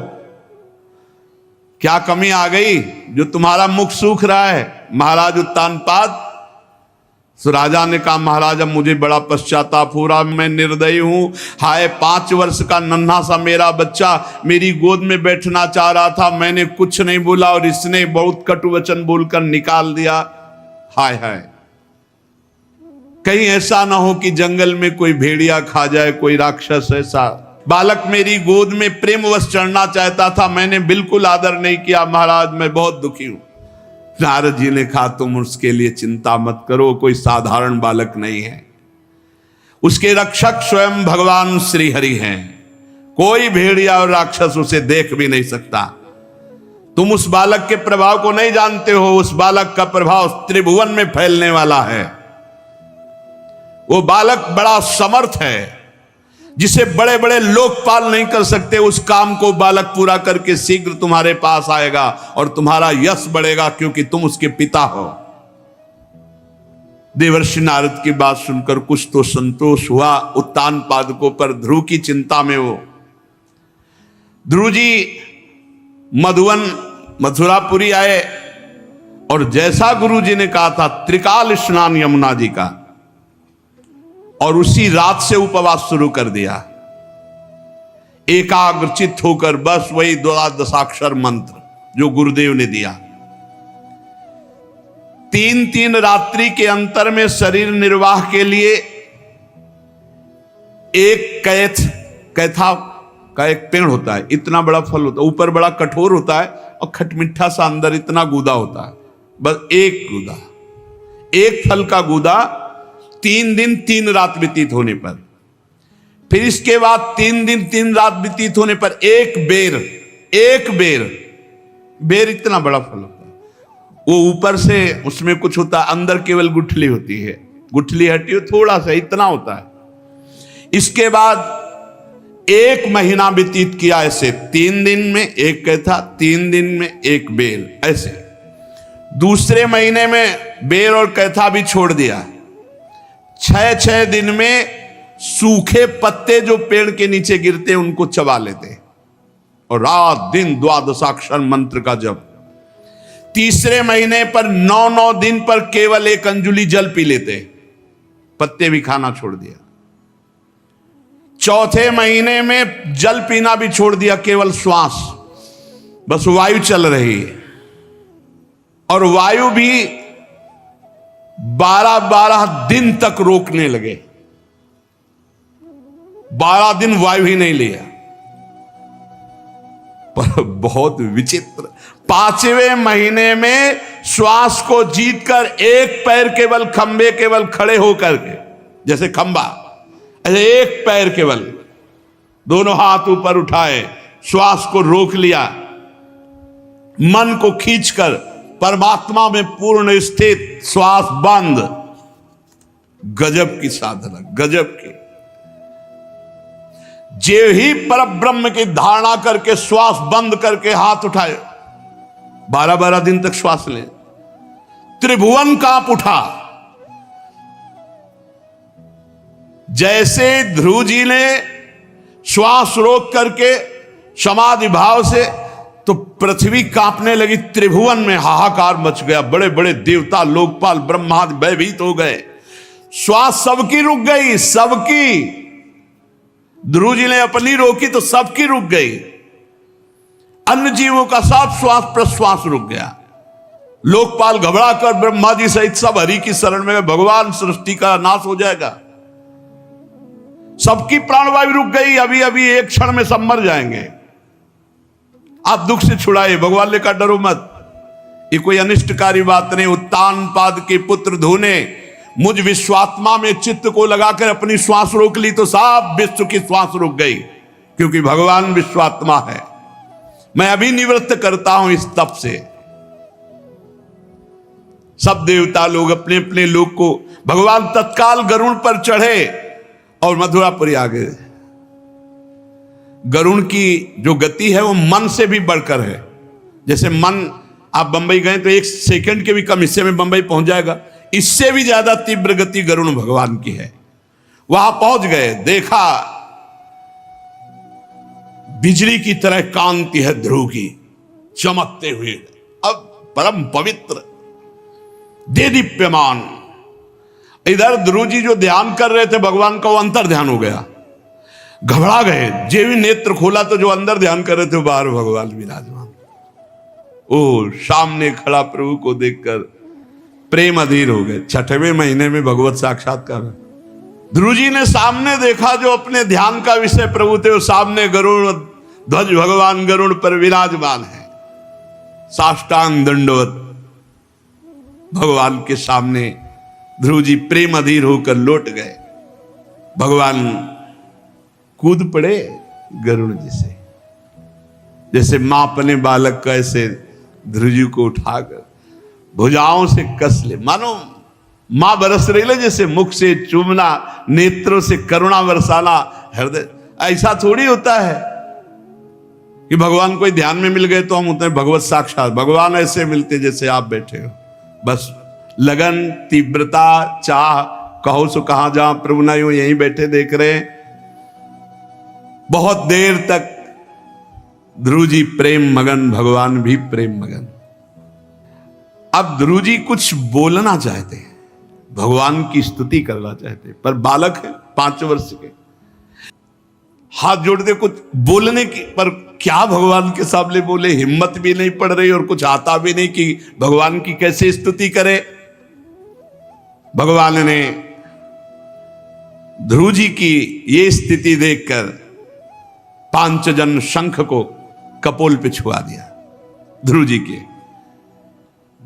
क्या कमी आ गई जो तुम्हारा मुख सूख रहा है। महाराज उत्तानपाद, तो राजा ने कहा महाराज अब मुझे बड़ा पश्चाताप हो रहा, मैं निर्दयी हूं। हाय 5 वर्ष का नन्हा सा मेरा बच्चा मेरी गोद में बैठना चाह रहा था, मैंने कुछ नहीं बोला और इसने बहुत कटु वचन बोलकर निकाल दिया। हाय हाय, कहीं ऐसा ना हो कि जंगल में कोई भेड़िया खा जाए, कोई राक्षस। ऐसा बालक मेरी गोद में प्रेमवश चढ़ना चाहता था, मैंने बिल्कुल आदर नहीं किया महाराज, मैं बहुत दुखी हूं। नारद जी ने कहा तुम उसके लिए चिंता मत करो, कोई साधारण बालक नहीं है, उसके रक्षक स्वयं भगवान श्री हरि हैं। कोई भेड़िया और राक्षस उसे देख भी नहीं सकता। तुम उस बालक के प्रभाव को नहीं जानते हो, उस बालक का प्रभाव त्रिभुवन में फैलने वाला है। वो बालक बड़ा समर्थ है, जिसे बड़े बड़े लोकपाल नहीं कर सकते, उस काम को बालक पूरा करके शीघ्र तुम्हारे पास आएगा और तुम्हारा यश बढ़ेगा, क्योंकि तुम उसके पिता हो। देवर्षि नारद की बात सुनकर कुछ तो संतोष हुआ उत्तानपादकों पर। ध्रुव की चिंता में वो ध्रुव जी मधुवन मथुरापुरी आए और जैसा गुरु जी ने कहा था त्रिकाल स्नान यमुना जी का, और उसी रात से उपवास शुरू कर दिया। एकाग्रचित होकर बस वही द्वादशाक्षर मंत्र जो गुरुदेव ने दिया। 3-3 रात्रि के अंतर में शरीर निर्वाह के लिए एक कैथा का एक पेड़ होता है, इतना बड़ा फल होता है, ऊपर बड़ा कठोर होता है और खटमिठा सा अंदर इतना गूदा होता है। बस एक गूदा, एक फल का गूदा 3 दिन 3 रात व्यतीत होने पर, फिर इसके बाद 3 दिन 3 रात व्यतीत होने पर एक बेर इतना बड़ा फल होता है। वो ऊपर से उसमें कुछ होता है, अंदर केवल गुठली होती है, गुठली हटी हो थोड़ा सा इतना होता है। इसके बाद 1 महीना व्यतीत किया ऐसे, 3 दिन में एक कैथा, 3 दिन में एक बेर, ऐसे। दूसरे महीने में बेर और कैथा भी छोड़ दिया। 6-6 दिन में सूखे पत्ते जो पेड़ के नीचे गिरते उनको चबा लेते और रात दिन द्वादशाक्षर मंत्र का जप। तीसरे महीने पर 9-9 दिन पर केवल 1 अंजुली जल पी लेते, पत्ते भी खाना छोड़ दिया। चौथे महीने में जल पीना भी छोड़ दिया, केवल श्वास, बस वायु चल रही है और वायु भी 12-12 दिन तक रोकने लगे। 12 दिन वायु ही नहीं लिया। पर बहुत विचित्र, 5वें महीने में श्वास को जीतकर एक पैर केवल खंबे केवल खड़े होकर के, जैसे खंबा, ऐसे एक पैर केवल, दोनों हाथ ऊपर उठाए, श्वास को रोक लिया, मन को खींचकर परमात्मा में पूर्ण स्थित, श्वास बंद। गजब की साधना, गजब की। जे ही पर ब्रह्म की धारणा करके श्वास बंद करके हाथ उठाए, 12-12 दिन तक श्वास ले, त्रिभुवन कांप उठा। जैसे ध्रुव जी ने श्वास रोक करके समाधि भाव से, तो पृथ्वी कांपने लगी, त्रिभुवन में हाहाकार मच गया, बड़े बड़े देवता लोकपाल ब्रह्मादि भयभीत हो गए। श्वास सबकी रुक गई, सबकी। ध्रुव जी ने अपनी रोकी तो सबकी रुक गई। अन्य जीवों का सब श्वास प्रश्वास रुक गया। लोकपाल घबरा कर ब्रह्मा जी सहित सब हरि की शरण में, भगवान सृष्टि का नाश हो जाएगा। सबकी प्राणवायु रुक गई, अभी अभी एक क्षण में सब मर जाएंगे। आप दुख से छुड़ाए, भगवान ने कहा डरो मत, ये कोई अनिष्टकारी बात नहीं। उत्तान पाद के पुत्र धोने मुझ विश्वात्मा में चित्त को लगाकर अपनी श्वास रोक ली तो सब विश्व की श्वास रुक गई, क्योंकि भगवान विश्वात्मा है। मैं अभी निवृत्त करता हूं इस तप से। सब देवता लोग अपने अपने लोग को, भगवान तत्काल गरुड़ पर चढ़े और मथुरापुरी आ गए। गरुड़ की जो गति है वो मन से भी बढ़कर है। जैसे मन, आप बंबई गए तो 1 सेकंड के भी कम हिस्से में बंबई पहुंच जाएगा, इससे भी ज्यादा तीव्र गति गरुड़ भगवान की है। वहां पहुंच गए, देखा बिजली की तरह कांति है ध्रुव की, चमकते हुए, अब परम पवित्र, दे दीप्यमान। इधर ध्रुव जी जो ध्यान कर रहे थे भगवान का, वो अंतर ध्यान हो गया, घबरा गए। जे भी नेत्र खोला तो जो अंदर ध्यान कर रहे थे बाहर भगवान विराजमान। ओ, सामने खड़ा प्रभु को देखकर प्रेम अधीर हो गए। 6वें महीने में भगवत साक्षात्कार। ध्रुव जी ने सामने देखा, जो अपने ध्यान का विषय प्रभु थे, वो सामने गरुड़ ध्वज भगवान गरुड़ पर विराजमान है। साष्टांग दंडवत भगवान के सामने ध्रुव जी प्रेम अधीर होकर लौट गए। भगवान कूद पड़े गरुड़ जी से, जैसे मां अपने बालक का ऐसे ध्रुव जी को उठाकर भुजाओं से कस ले, मानो मां बरस रही है, जैसे मुख से चूमना, नेत्रों से करुणा बरसाना, हृदय। ऐसा थोड़ी होता है कि भगवान कोई ध्यान में मिल गए तो हम होते हैं भगवत साक्षात। भगवान ऐसे मिलते जैसे आप बैठे हो, बस लगन, तीव्रता, चाह, कहो सो कहां जा प्रभु ना, यूं यहीं बैठे देख रहे हैं। बहुत देर तक ध्रुव जी प्रेम मगन, भगवान भी प्रेम मगन। अब ध्रुव जी कुछ बोलना चाहते हैं, भगवान की स्तुति करना चाहते हैं, पर बालक है 5 वर्ष के। हाथ जोड़ते, कुछ बोलने की पर क्या भगवान के सामने बोले, हिम्मत भी नहीं पड़ रही और कुछ आता भी नहीं कि भगवान की कैसे स्तुति करे। भगवान ने ध्रुव जी की ये स्थिति देखकर पांचजन शंख को कपोल पे छुआ दिया। ध्रुव जी के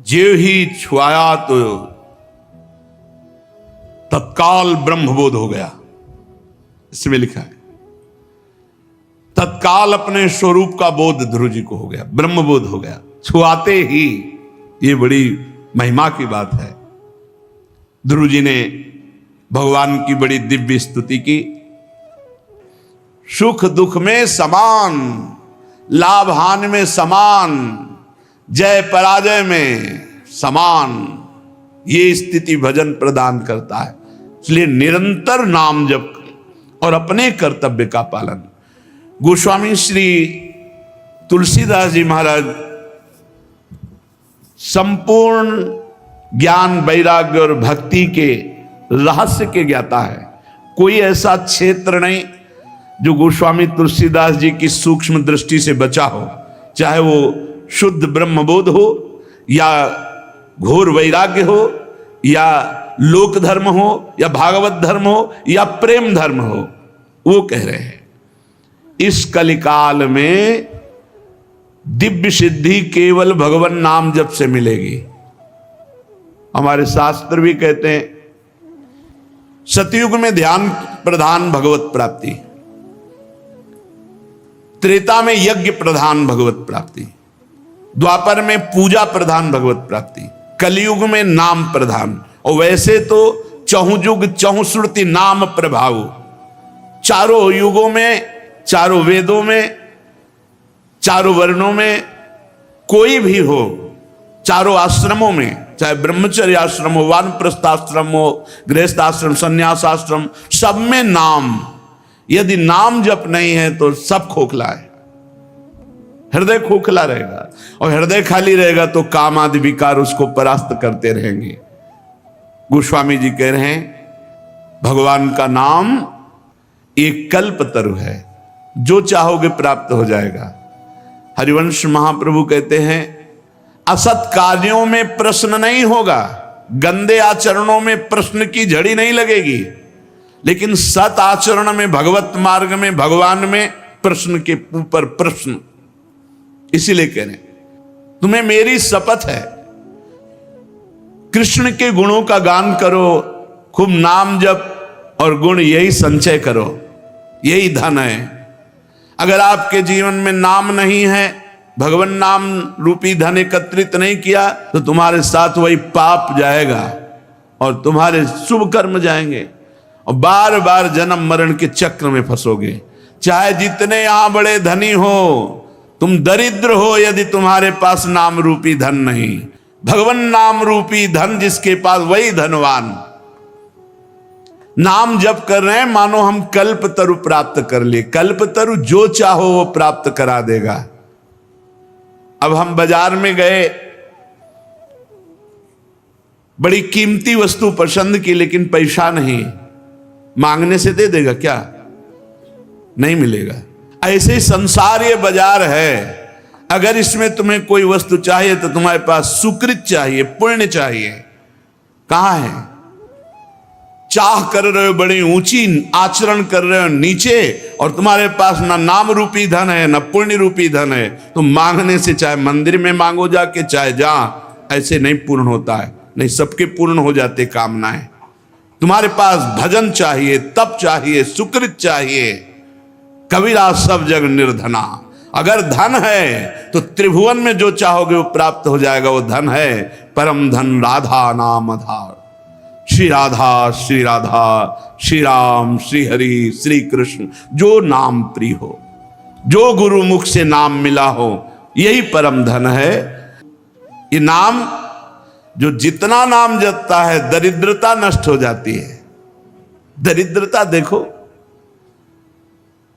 जो ही छुआया तो तत्काल ब्रह्मबोध हो गया। इसमें लिखा है तत्काल अपने स्वरूप का बोध ध्रुव जी को हो गया, ब्रह्मबोध हो गया छुआते ही। ये बड़ी महिमा की बात है। ध्रुव जी ने भगवान की बड़ी दिव्य स्तुति की। सुख दुख में समान, लाभ हानि में समान, जय पराजय में समान, ये स्थिति भजन प्रदान करता है। इसलिए निरंतर नाम जप और अपने कर्तव्य का पालन। गोस्वामी श्री तुलसीदास जी महाराज संपूर्ण ज्ञान वैराग्य और भक्ति के रहस्य के ज्ञाता है। कोई ऐसा क्षेत्र नहीं जो गोस्वामी तुलसीदास जी की सूक्ष्म दृष्टि से बचा हो, चाहे वो शुद्ध ब्रह्मबोध हो या घोर वैराग्य हो या लोक धर्म हो या भागवत धर्म हो या प्रेम धर्म हो। वो कह रहे हैं इस कलिकाल में दिव्य सिद्धि केवल भगवान नाम जप से मिलेगी। हमारे शास्त्र भी कहते हैं सतयुग में ध्यान प्रधान भगवत प्राप्ति, त्रेता में यज्ञ प्रधान भगवत प्राप्ति, द्वापर में पूजा प्रधान भगवत प्राप्ति, कलयुग में नाम प्रधान। और वैसे तो चहुयुग चहुश्रुति नाम प्रभाव, चारों युगों में, चारों वेदों में, चारों वर्णों में कोई भी हो, चारों आश्रमों में, चाहे ब्रह्मचर्य आश्रम हो, वानप्रस्थ आश्रम हो, गृहस्थ आश्रम, संन्यास आश्रम, सब में नाम। यदि नाम जप नहीं है तो सब खोखला है, हृदय खोखला रहेगा। और हृदय खाली रहेगा तो काम आदि विकार उसको परास्त करते रहेंगे। गोस्वामी जी कह रहे हैं भगवान का नाम एक कल्प तरु है, जो चाहोगे प्राप्त हो जाएगा। हरिवंश महाप्रभु कहते हैं असत कार्यों में प्रश्न नहीं होगा, गंदे आचरणों में प्रश्न की झड़ी नहीं लगेगी, लेकिन सत आचरण में, भगवत मार्ग में, भगवान में प्रश्न के ऊपर प्रश्न। इसीलिए कह रहे तुम्हें मेरी शपथ है, कृष्ण के गुणों का गान करो, खूब नाम जप और गुण यही संचय करो, यही धन है। अगर आपके जीवन में नाम नहीं है, भगवान नाम रूपी धन एकत्रित नहीं किया, तो तुम्हारे साथ वही पाप जाएगा और तुम्हारे शुभ कर्म जाएंगे और बार बार जन्म मरण के चक्र में फंसोगे। चाहे जितने यहां बड़े धनी हो, तुम दरिद्र हो यदि तुम्हारे पास नाम रूपी धन नहीं। भगवान नाम रूपी धन जिसके पास, वही धनवान। नाम जप कर रहे हैं मानो हम कल्प तरु प्राप्त कर लिए। कल्प तरु जो चाहो वो प्राप्त करा देगा। अब हम बाजार में गए, बड़ी कीमती वस्तु पसंद की, लेकिन पैसा नहीं, मांगने से दे देगा क्या? नहीं मिलेगा। ऐसे ही संसार ये बाजार है। अगर इसमें तुम्हें कोई वस्तु चाहिए तो तुम्हारे पास सुकृत चाहिए, पुण्य चाहिए। कहां है? चाह कर रहे हो बड़ी ऊंची, आचरण कर रहे हो नीचे, और तुम्हारे पास ना नाम रूपी धन है ना पुण्य रूपी धन है। तुम मांगने से, चाहे मंदिर में मांगो जाके, चाहे जहां, ऐसे नहीं पूर्ण होता है। नहीं, सबके पूर्ण हो जाते कामनाएं। तुम्हारे पास भजन चाहिए, तप चाहिए, सुकृत चाहिए। कबीरा सब जग निर्धना। अगर धन है तो त्रिभुवन में जो चाहोगे वो प्राप्त हो जाएगा। वो धन है परम धन राधा नाम आधार। श्री राधा, श्री राधा, श्री राम, श्री हरि, श्री कृष्ण, जो नाम प्रिय हो, जो गुरु मुख से नाम मिला हो, यही परम धन है। ये नाम, जो जितना नाम जपता है दरिद्रता नष्ट हो जाती है। दरिद्रता देखो,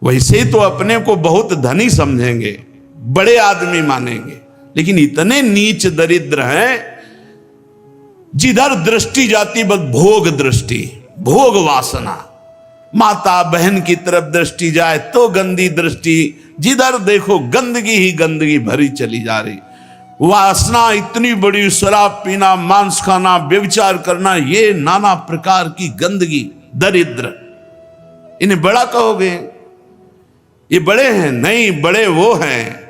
वैसे तो अपने को बहुत धनी समझेंगे, बड़े आदमी मानेंगे, लेकिन इतने नीच दरिद्र हैं, जिधर दृष्टि जाती बस भोग दृष्टि, भोग वासना। माता बहन की तरफ दृष्टि जाए तो गंदी दृष्टि, जिधर देखो गंदगी ही गंदगी भरी चली जा रही। वासना इतनी बड़ी, शराब पीना, मांस खाना, व्यभिचार करना, ये नाना प्रकार की गंदगी, दरिद्र। इन्हें बड़ा कहोगे? ये बड़े हैं? नहीं, बड़े वो हैं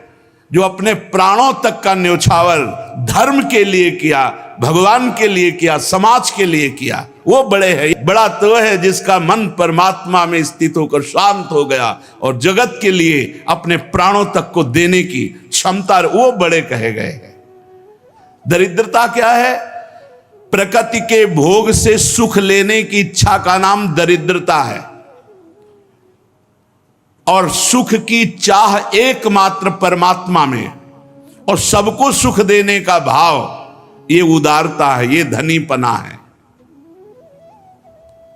जो अपने प्राणों तक का न्यौछावर धर्म के लिए किया, भगवान के लिए किया, समाज के लिए किया, वो बड़े हैं। बड़ा तो है जिसका मन परमात्मा में स्थित होकर शांत हो गया और जगत के लिए अपने प्राणों तक को देने की क्षमता, वो बड़े कहे गए हैं। दरिद्रता क्या है? प्रकृति के भोग से सुख लेने की इच्छा का नाम दरिद्रता है, और सुख की चाह एकमात्र परमात्मा में, और सबको सुख देने का भाव, ये उदारता है, ये धनीपना है।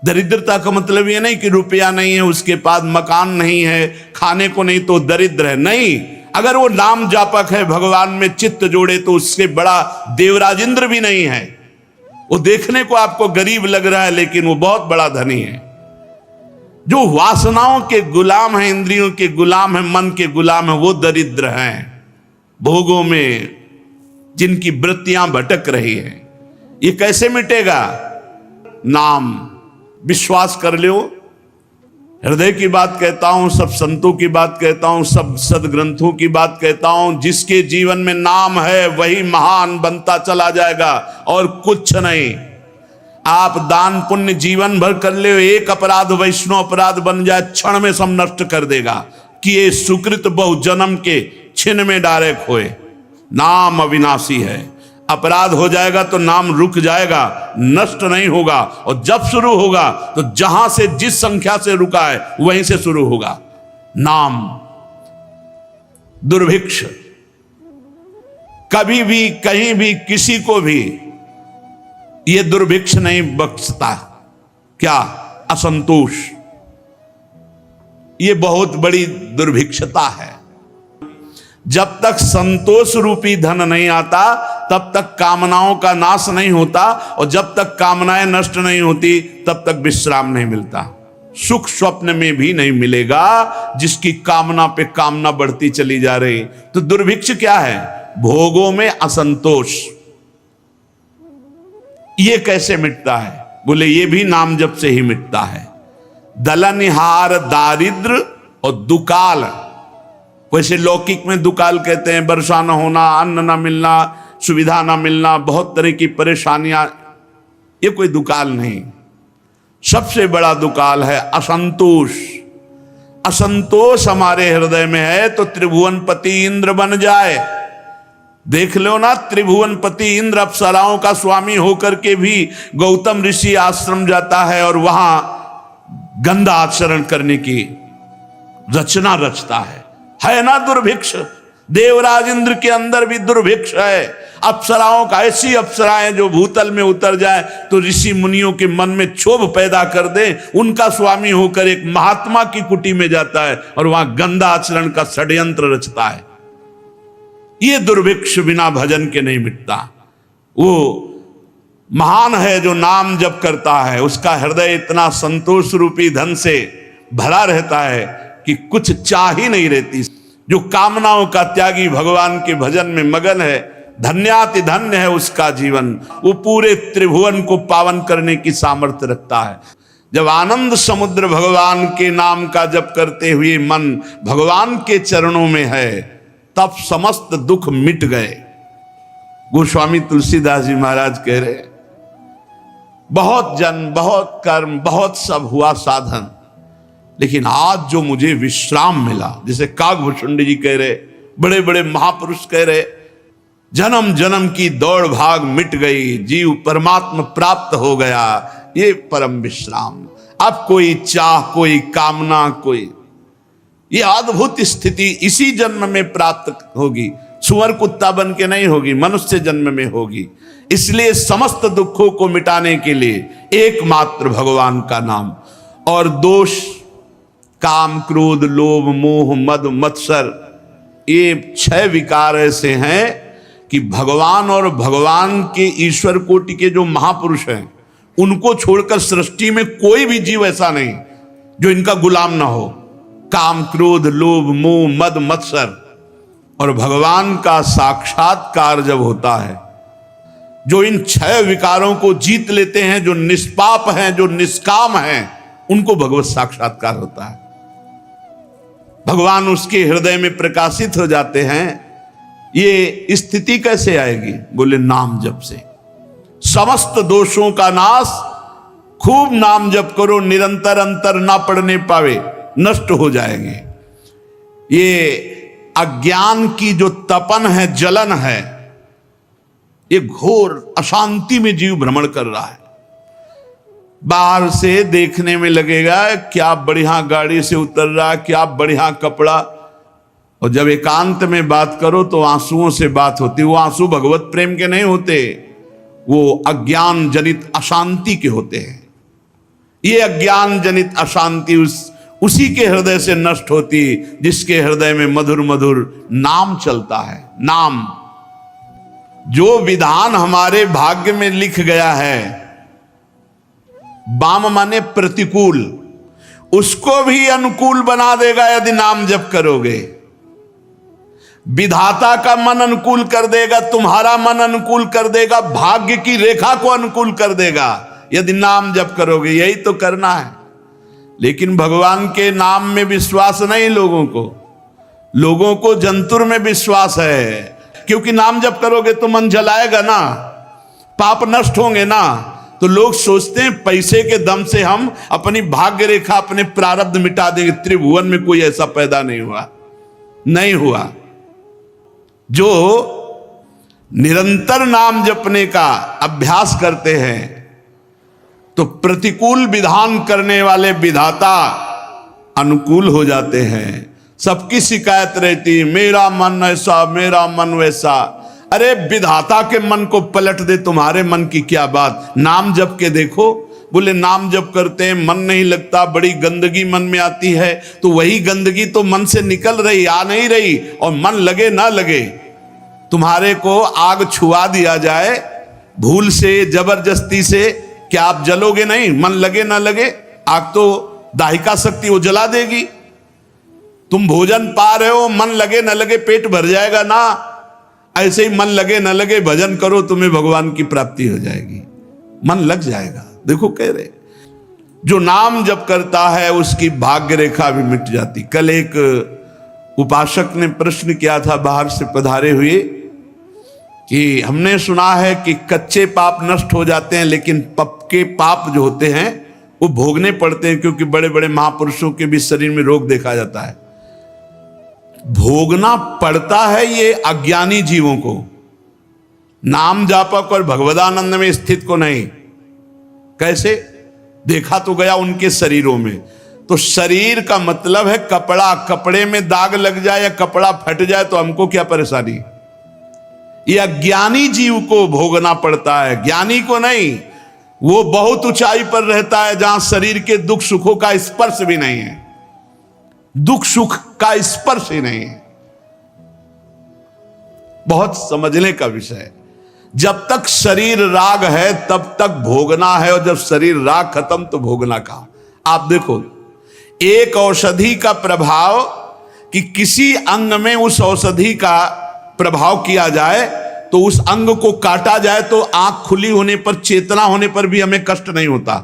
दरिद्रता का मतलब ये नहीं कि रुपया नहीं है, उसके पास मकान नहीं है, खाने को नहीं तो दरिद्र है। नहीं, अगर वो नाम जापक है, भगवान में चित्त जोड़े, तो उससे बड़ा देवराज इंद्र भी नहीं है। वो देखने को आपको गरीब लग रहा है, लेकिन वो बहुत बड़ा धनी है। जो वासनाओं के गुलाम हैं, इंद्रियों के गुलाम हैं, मन के गुलाम हैं, वो दरिद्र हैं। भोगों में जिनकी वृत्तियां भटक रही हैं, ये कैसे मिटेगा? नाम। विश्वास कर लो, हृदय की बात कहता हूं, सब संतों की बात कहता हूं, सब सदग्रंथों की बात कहता हूं। जिसके जीवन में नाम है वही महान बनता चला जाएगा, और कुछ नहीं। आप दान पुण्य जीवन भर कर ले, एक अपराध वैष्णव अपराध बन जाए, क्षण में सब नष्ट कर देगा। कि ये सुकृत बहु जन्म के छिन में डायरेक्ट होए। नाम अविनाशी है। अपराध हो जाएगा तो नाम रुक जाएगा, नष्ट नहीं होगा, और जब शुरू होगा तो जहां से जिस संख्या से रुका है वहीं से शुरू होगा। नाम दुर्भिक्ष, कभी भी कहीं भी किसी को भी ये दुर्भिक्ष नहीं बख्शता। क्या? असंतोष। ये बहुत बड़ी दुर्भिक्षता है। जब तक संतोष रूपी धन नहीं आता तब तक कामनाओं का नाश नहीं होता, और जब तक कामनाएं नष्ट नहीं होती तब तक विश्राम नहीं मिलता। सुख स्वप्न में भी नहीं मिलेगा जिसकी कामना पे कामना बढ़ती चली जा रही। तो दुर्भिक्ष क्या है? भोगों में असंतोष। ये कैसे मिटता है? बोले ये भी नाम जप से ही मिटता है। दलनिहार दारिद्र और दुकाल, वैसे लौकिक में दुकाल कहते हैं वर्षा न होना, अन्न न मिलना, सुविधा न मिलना, बहुत तरह की परेशानियां। ये कोई दुकाल नहीं। सबसे बड़ा दुकाल है असंतोष। असंतोष हमारे हृदय में है तो त्रिभुवनपति इंद्र बन जाए। देख लो ना, त्रिभुवनपति इंद्र अप्सराओं का स्वामी होकर के भी गौतम ऋषि आश्रम जाता है और वहां गंदा आचरण करने की रचना रचता है ना दुर्भिक्ष। देवराज इंद्र के अंदर भी दुर्भिक्ष है। अप्सराओं का, ऐसी अप्सराएं जो भूतल में उतर जाए तो ऋषि मुनियों के मन में क्षोभ पैदा कर दे, उनका स्वामी होकर एक महात्मा की कुटी में जाता है और वहां गंदा आचरण का षड्यंत्र रचता है। ये दुर्भिक्ष बिना भजन के नहीं मिटता। वो महान है जो नाम जप करता है, उसका हृदय इतना संतोष रूपी धन से भरा रहता है कि कुछ चाह ही नहीं रहती। जो कामनाओं का त्यागी भगवान के भजन में मगन है, धन्याति धन्य है उसका जीवन। वो पूरे त्रिभुवन को पावन करने की सामर्थ्य रखता है। जब आनंद समुद्र भगवान के नाम का जप करते हुए मन भगवान के चरणों में है, तब समस्त दुख मिट गए। गोस्वामी तुलसीदास जी महाराज कह रहे, बहुत जन्म, बहुत कर्म, बहुत सब हुआ साधन, लेकिन आज जो मुझे विश्राम मिला, जैसे काकभूषुंडी जी कह रहे, बड़े बड़े महापुरुष कह रहे, जन्म जन्म की दौड़ भाग मिट गई, जीव परमात्मा प्राप्त हो गया, ये परम विश्राम। अब कोई चाह, कोई कामना, कोई, ये अद्भुत स्थिति इसी जन्म में प्राप्त होगी। सुअर कुत्ता बन के नहीं होगी, मनुष्य जन्म में होगी। इसलिए समस्त दुखों को मिटाने के लिए एकमात्र भगवान का नाम। और दोष, काम, क्रोध, लोभ, मोह, मद, मत्सर, ये 6 विकार ऐसे हैं कि भगवान और भगवान के ईश्वर कोटि के जो महापुरुष हैं उनको छोड़कर सृष्टि में कोई भी जीव ऐसा नहीं जो इनका गुलाम ना हो। काम, क्रोध, लोभ, मोह, मद, मत्सर। और भगवान का साक्षात्कार जब होता है, जो इन 6 विकारों को जीत लेते हैं, जो निष्पाप हैं, जो निष्काम हैं, उनको भगवत साक्षात्कार होता है। भगवान उसके हृदय में प्रकाशित हो जाते हैं। ये स्थिति कैसे आएगी? बोले नाम जप से। समस्त दोषों का नाश, खूब नाम जप करो, निरंतर अंतर ना पड़ने पावे, नष्ट हो जाएंगे। ये अज्ञान की जो तपन है, जलन है, ये घोर अशांति में जीव भ्रमण कर रहा है। बाहर से देखने में लगेगा क्या बढ़िया गाड़ी से उतर रहा, क्या बढ़िया कपड़ा, और जब एकांत में बात करो तो आंसुओं से बात होती। वो आंसू भगवत प्रेम के नहीं होते, वो अज्ञान जनित अशांति के होते हैं। ये अज्ञान जनित अशांति उसी के हृदय से नष्ट होती जिसके हृदय में मधुर मधुर नाम चलता है। नाम, जो विधान हमारे भाग्य में लिख गया है, वाम माने प्रतिकूल, उसको भी अनुकूल बना देगा यदि नाम जप करोगे। विधाता का मन अनुकूल कर देगा, तुम्हारा मन अनुकूल कर देगा, भाग्य की रेखा को अनुकूल कर देगा यदि नाम जप करोगे। यही तो करना है। लेकिन भगवान के नाम में विश्वास नहीं लोगों को जंतुर में विश्वास है। क्योंकि नाम जप करोगे तो मन जलाएगा ना, पाप नष्ट होंगे ना। तो लोग सोचते हैं पैसे के दम से हम अपनी भाग्य रेखा, अपने प्रारब्ध मिटा देंगे। त्रिभुवन में कोई ऐसा पैदा नहीं हुआ। जो निरंतर नाम जपने का अभ्यास करते हैं, तो प्रतिकूल विधान करने वाले विधाता अनुकूल हो जाते हैं। सबकी शिकायत रहती, मेरा मन ऐसा, मेरा मन वैसा। अरे विधाता के मन को पलट दे, तुम्हारे मन की क्या बात। नाम जप के देखो। बोले नाम जप करते हैं, मन नहीं लगता, बड़ी गंदगी मन में आती है। तो वही गंदगी तो मन से निकल रही, आ नहीं रही। और मन लगे ना लगे, तुम्हारे को आग छुआ दिया जाए भूल से, जबरदस्ती से, क्या आप जलोगे नहीं? मन लगे ना लगे, आग तो दाहिका शक्ति वो जला देगी। तुम भोजन पा रहे हो, मन लगे ना लगे पेट भर जाएगा ना। ऐसे ही मन लगे ना लगे भजन करो, तुम्हें भगवान की प्राप्ति हो जाएगी। मन लग जाएगा। देखो कह रहे, जो नाम जप करता है उसकी भाग्य रेखा भी मिट जाती। कल एक उपासक ने प्रश्न किया था बाहर से पधारे हुए कि हमने सुना है कि कच्चे पाप नष्ट हो जाते हैं, लेकिन पक्के पाप जो होते हैं वो भोगने पड़ते हैं, क्योंकि बड़े बड़े महापुरुषों के भी शरीर में रोग देखा जाता है। भोगना पड़ता है ये अज्ञानी जीवों को, नाम जापक और भगवदानंद में स्थित को नहीं। कैसे? देखा तो गया उनके शरीरों में। तो शरीर का मतलब है कपड़ा। कपड़े में दाग लग जाए या कपड़ा फट जाए तो हमको क्या परेशानी? ये अज्ञानी जीव को भोगना पड़ता है, ज्ञानी को नहीं। वो बहुत ऊंचाई पर रहता है जहां शरीर के दुख सुखों का स्पर्श भी नहीं है, दुख सुख का स्पर्श ही नहीं है। बहुत समझने का विषय है। जब तक शरीर राग है तब तक भोगना है, और जब शरीर राग खत्म तो भोगना कहां। आप देखो, एक औषधि का प्रभाव कि किसी अंग में उस औषधि का प्रभाव किया जाए, तो उस अंग को काटा जाए तो आंख खुली होने पर, चेतना होने पर भी हमें कष्ट नहीं होता।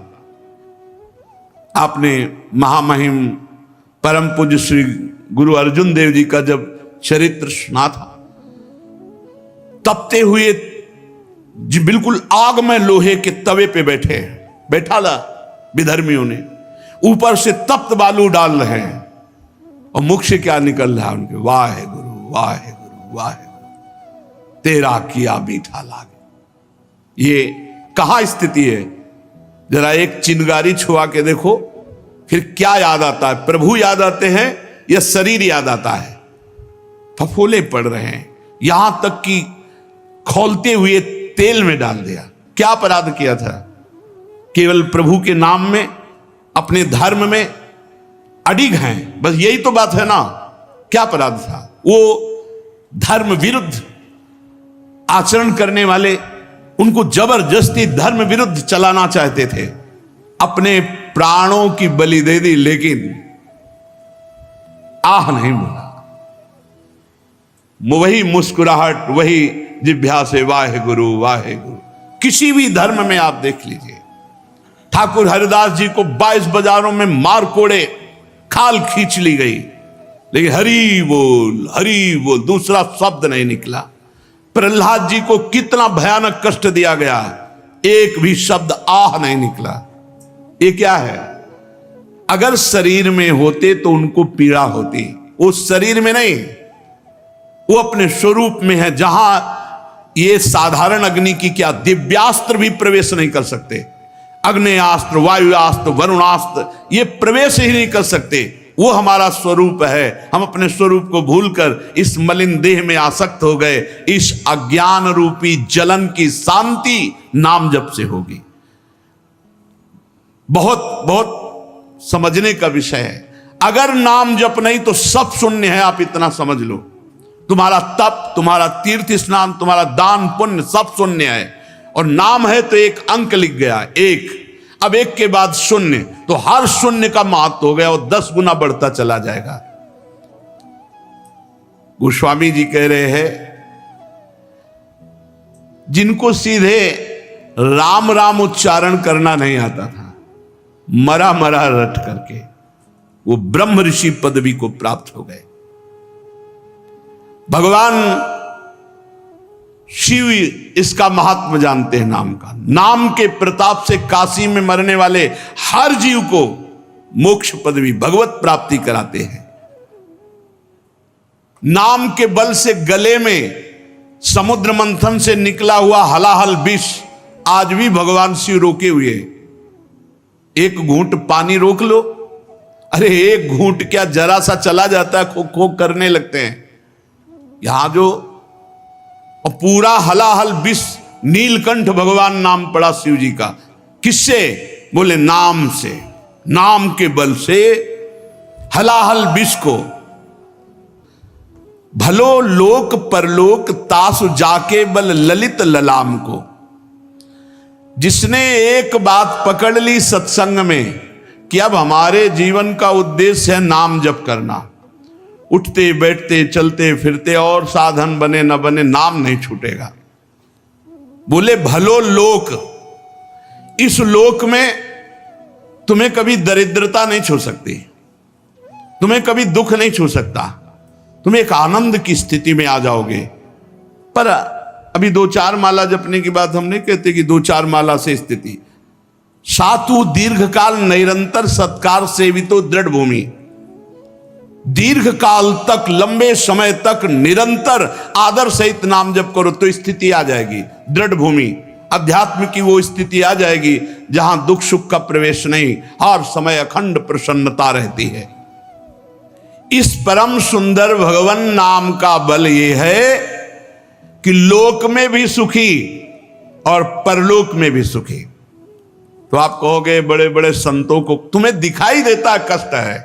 आपने महामहिम परम पूज्य श्री गुरु अर्जुन देव जी का जब चरित्र सुना था, तपते हुए जी बिल्कुल आग में लोहे के तवे पे बैठा ला विधर्मियों ने, ऊपर से तप्त बालू डाल रहे हैं, और मुख से क्या निकल रहा है उनके? वाहे गुरु, वाहे गुरु, वाहे गुरु, तेरा किया मीठा लागे। ये कहां स्थिति है? जरा एक चिंगारी छुआ के देखो, फिर क्या याद आता है? प्रभु याद आते हैं या शरीर याद आता है? फफोले पड़ रहे हैं, यहां तक कि खौलते हुए तेल में डाल दिया। क्या अपराध किया था? केवल प्रभु के नाम में, अपने धर्म में अडिग हैं, बस यही तो बात है ना। क्या अपराध था? वो धर्म विरुद्ध आचरण करने वाले उनको जबरदस्ती धर्म विरुद्ध चलाना चाहते थे। अपने प्राणों की बलि दे दी, लेकिन आह नहीं बोला। वही मुस्कुराहट, वही जिह्वा से वाहे गुरु वाहे गुरु। किसी भी धर्म में आप देख लीजिए, ठाकुर हरिदास जी को 22 बाजारों में मार कोड़े, खाल खींच ली गई, लेकिन हरि बोल दूसरा शब्द नहीं निकला। प्रहलाद जी को कितना भयानक कष्ट दिया गया, एक भी शब्द आह नहीं निकला। ये क्या है? अगर शरीर में होते तो उनको पीड़ा होती, वो शरीर में नहीं, वो अपने स्वरूप में है, जहां ये साधारण अग्नि की क्या, दिव्यास्त्र भी प्रवेश नहीं कर सकते। अग्नेयास्त्र, वायुयास्त्र, वरुणास्त्र ये प्रवेश ही नहीं कर सकते। वो हमारा स्वरूप है। हम अपने स्वरूप को भूलकर इस मलिन देह में आसक्त हो गए। इस अज्ञान रूपी जलन की शांति नाम जप से होगी। बहुत बहुत समझने का विषय है। अगर नाम जप नहीं तो सब शून्य है, आप इतना समझ लो। तुम्हारा तप, तुम्हारा तीर्थ स्नान, तुम्हारा दान पुण्य सब शून्य है। और नाम है तो एक अंक लिख गया, एक। अब एक के बाद शून्य, तो हर शून्य का महत्व हो गया और 10 गुना बढ़ता चला जाएगा। गोस्वामी जी कह रहे हैं, जिनको सीधे राम राम उच्चारण करना नहीं आता था, मरा मरा रट करके वो ब्रह्म ऋषि पदवी को प्राप्त हो गए। भगवान शिव इसका महात्मा जानते हैं नाम का। नाम के प्रताप से काशी में मरने वाले हर जीव को मोक्ष पदवी, भगवत प्राप्ति कराते हैं। नाम के बल से गले में समुद्र मंथन से निकला हुआ हलाहल विष आज भी भगवान शिव रोके हुए। एक घूंट पानी रोक लो, अरे एक घूंट क्या, जरा सा चला जाता है, खोक खोक करने लगते हैं। यहां जो और पूरा हलाहल विष, नीलकंठ भगवान नाम पड़ा शिव जी का। किससे? बोले नाम से। नाम के बल से हलाहल विष को। भलो लोक परलोक तासु जाके बल ललित ललाम को। जिसने एक बात पकड़ ली सत्संग में कि अब हमारे जीवन का उद्देश्य है नाम जप करना, उठते बैठते चलते फिरते और साधन बने न बने नाम नहीं छूटेगा। बोले भलो लोक, इस लोक में तुम्हें कभी दरिद्रता नहीं छू सकती, तुम्हें कभी दुख नहीं छू सकता, तुम एक आनंद की स्थिति में आ जाओगे। पर अभी 2-4 माला जपने की बात हम नहीं कहते कि 2-4 माला से स्थिति। सातु दीर्घकाल निरंतर सत्कार सेवितो दृढ़ भूमि। दीर्घ काल तक, लंबे समय तक निरंतर आदर सहित नाम जप करो तो स्थिति आ जाएगी, दृढ़ भूमि। अध्यात्म की वो स्थिति आ जाएगी जहां दुख सुख का प्रवेश नहीं, हर समय अखंड प्रसन्नता रहती है। इस परम सुंदर भगवान नाम का बल ये है कि लोक में भी सुखी और परलोक में भी सुखी। तो आप कहोगे बड़े बड़े संतों को तुम्हें दिखाई देता है कष्ट है,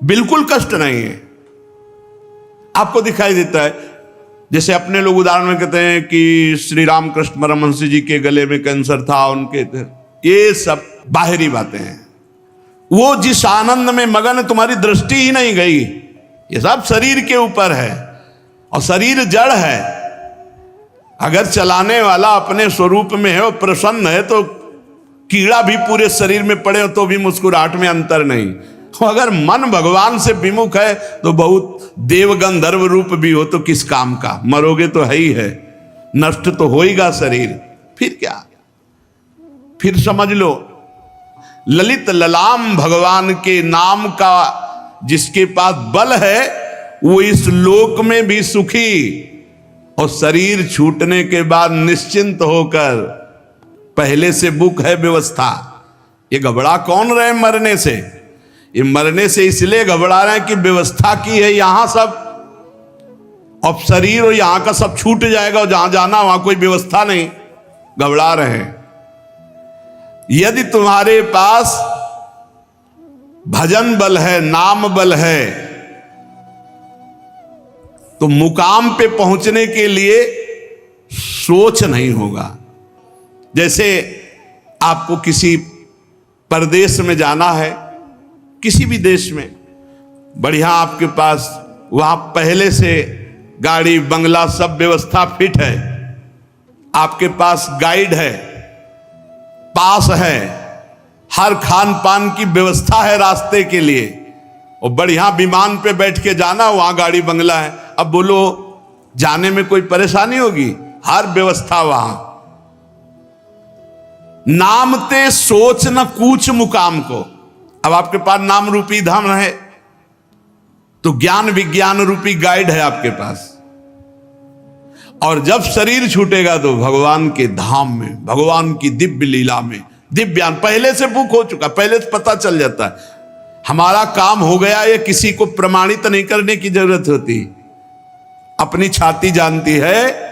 बिल्कुल कष्ट नहीं है। आपको दिखाई देता है, जैसे अपने लोग उदाहरण में कहते हैं कि श्री रामकृष्ण परमहंस जी के गले में कैंसर था, उनके, ये सब बाहरी बातें हैं। वो जिस आनंद में मगन है, तुम्हारी दृष्टि ही नहीं गई। ये सब शरीर के ऊपर है और शरीर जड़ है। अगर चलाने वाला अपने स्वरूप में है और प्रसन्न है तो कीड़ा भी पूरे शरीर में पड़े हो तो भी मुस्कुराहट में अंतर नहीं। तो अगर मन भगवान से विमुख है तो बहुत देव गंधर्व रूप भी हो तो किस काम का, मरोगे तो है ही है, नष्ट तो होएगा शरीर, फिर क्या। फिर समझ लो, ललित ललाम भगवान के नाम का जिसके पास बल है वो इस लोक में भी सुखी और शरीर छूटने के बाद निश्चिंत होकर, पहले से बुक है व्यवस्था। ये घबरा कौन रहे मरने से? ये मरने से इसलिए घबरा रहे हैं कि व्यवस्था की है यहां सब, अब शरीर और यहां का सब छूट जाएगा और जहां जाना वहां कोई व्यवस्था नहीं, घबरा रहे हैं। यदि तुम्हारे पास भजन बल है, नाम बल है, तो मुकाम पे पहुंचने के लिए सोच नहीं होगा। जैसे आपको किसी परदेश में जाना है, किसी भी देश में, बढ़िया आपके पास वहां पहले से गाड़ी बंगला सब व्यवस्था फिट है, आपके पास गाइड है, पास है, हर खान पान की व्यवस्था है रास्ते के लिए, और बढ़िया विमान पे बैठ के जाना, वहां गाड़ी बंगला है। अब बोलो जाने में कोई परेशानी होगी? हर व्यवस्था वहां। नाम ते सोच न कूच मुकाम को। अब आपके पास नाम रूपी धाम है तो ज्ञान विज्ञान रूपी गाइड है आपके पास, और जब शरीर छूटेगा तो भगवान के धाम में, भगवान की दिव्य लीला में, दिव्यान पहले से बुक हो चुका, पहले से पता चल जाता है। हमारा काम हो गया, ये किसी को प्रमाणित नहीं करने की जरूरत होती, अपनी छाती जानती है।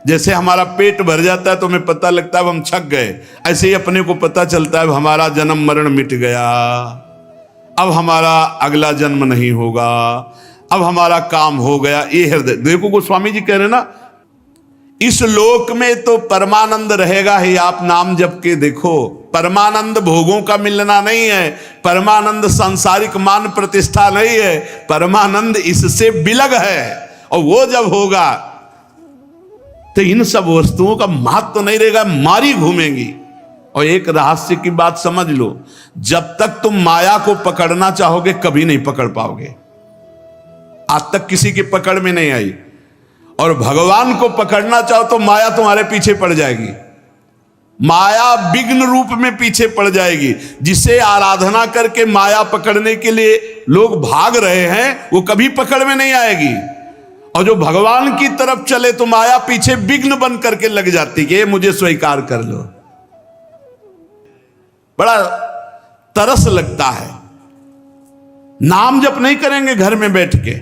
जैसे हमारा पेट भर जाता है तो हमें पता लगता है हम छक गए, ऐसे ही अपने को पता चलता है हमारा जन्म मरण मिट गया, अब हमारा अगला जन्म नहीं होगा, अब हमारा काम हो गया। ये हृदय देखो, गोस्वामी जी कह रहे ना, इस लोक में तो परमानंद रहेगा ही। आप नाम जप के देखो, परमानंद भोगों का मिलना नहीं है, परमानंद सांसारिक मान प्रतिष्ठा नहीं है, परमानंद इससे बिलग है। और वो जब होगा तो इन सब वस्तुओं का महत्व तो नहीं रहेगा, मारी घूमेंगी। और एक रहस्य की बात समझ लो, जब तक तुम माया को पकड़ना चाहोगे कभी नहीं पकड़ पाओगे। आज तक किसी की पकड़ में नहीं आई, और भगवान को पकड़ना चाहो तो माया तुम्हारे पीछे पड़ जाएगी, माया विघ्न रूप में पीछे पड़ जाएगी। जिसे आराधना करके माया पकड़ने के लिए लोग भाग रहे हैं, वो कभी पकड़ में नहीं आएगी। और जो भगवान की तरफ चले तो माया पीछे विघ्न बन करके लग जाती कि मुझे स्वीकार कर लो। बड़ा तरस लगता है। नाम जप नहीं करेंगे घर में बैठ के,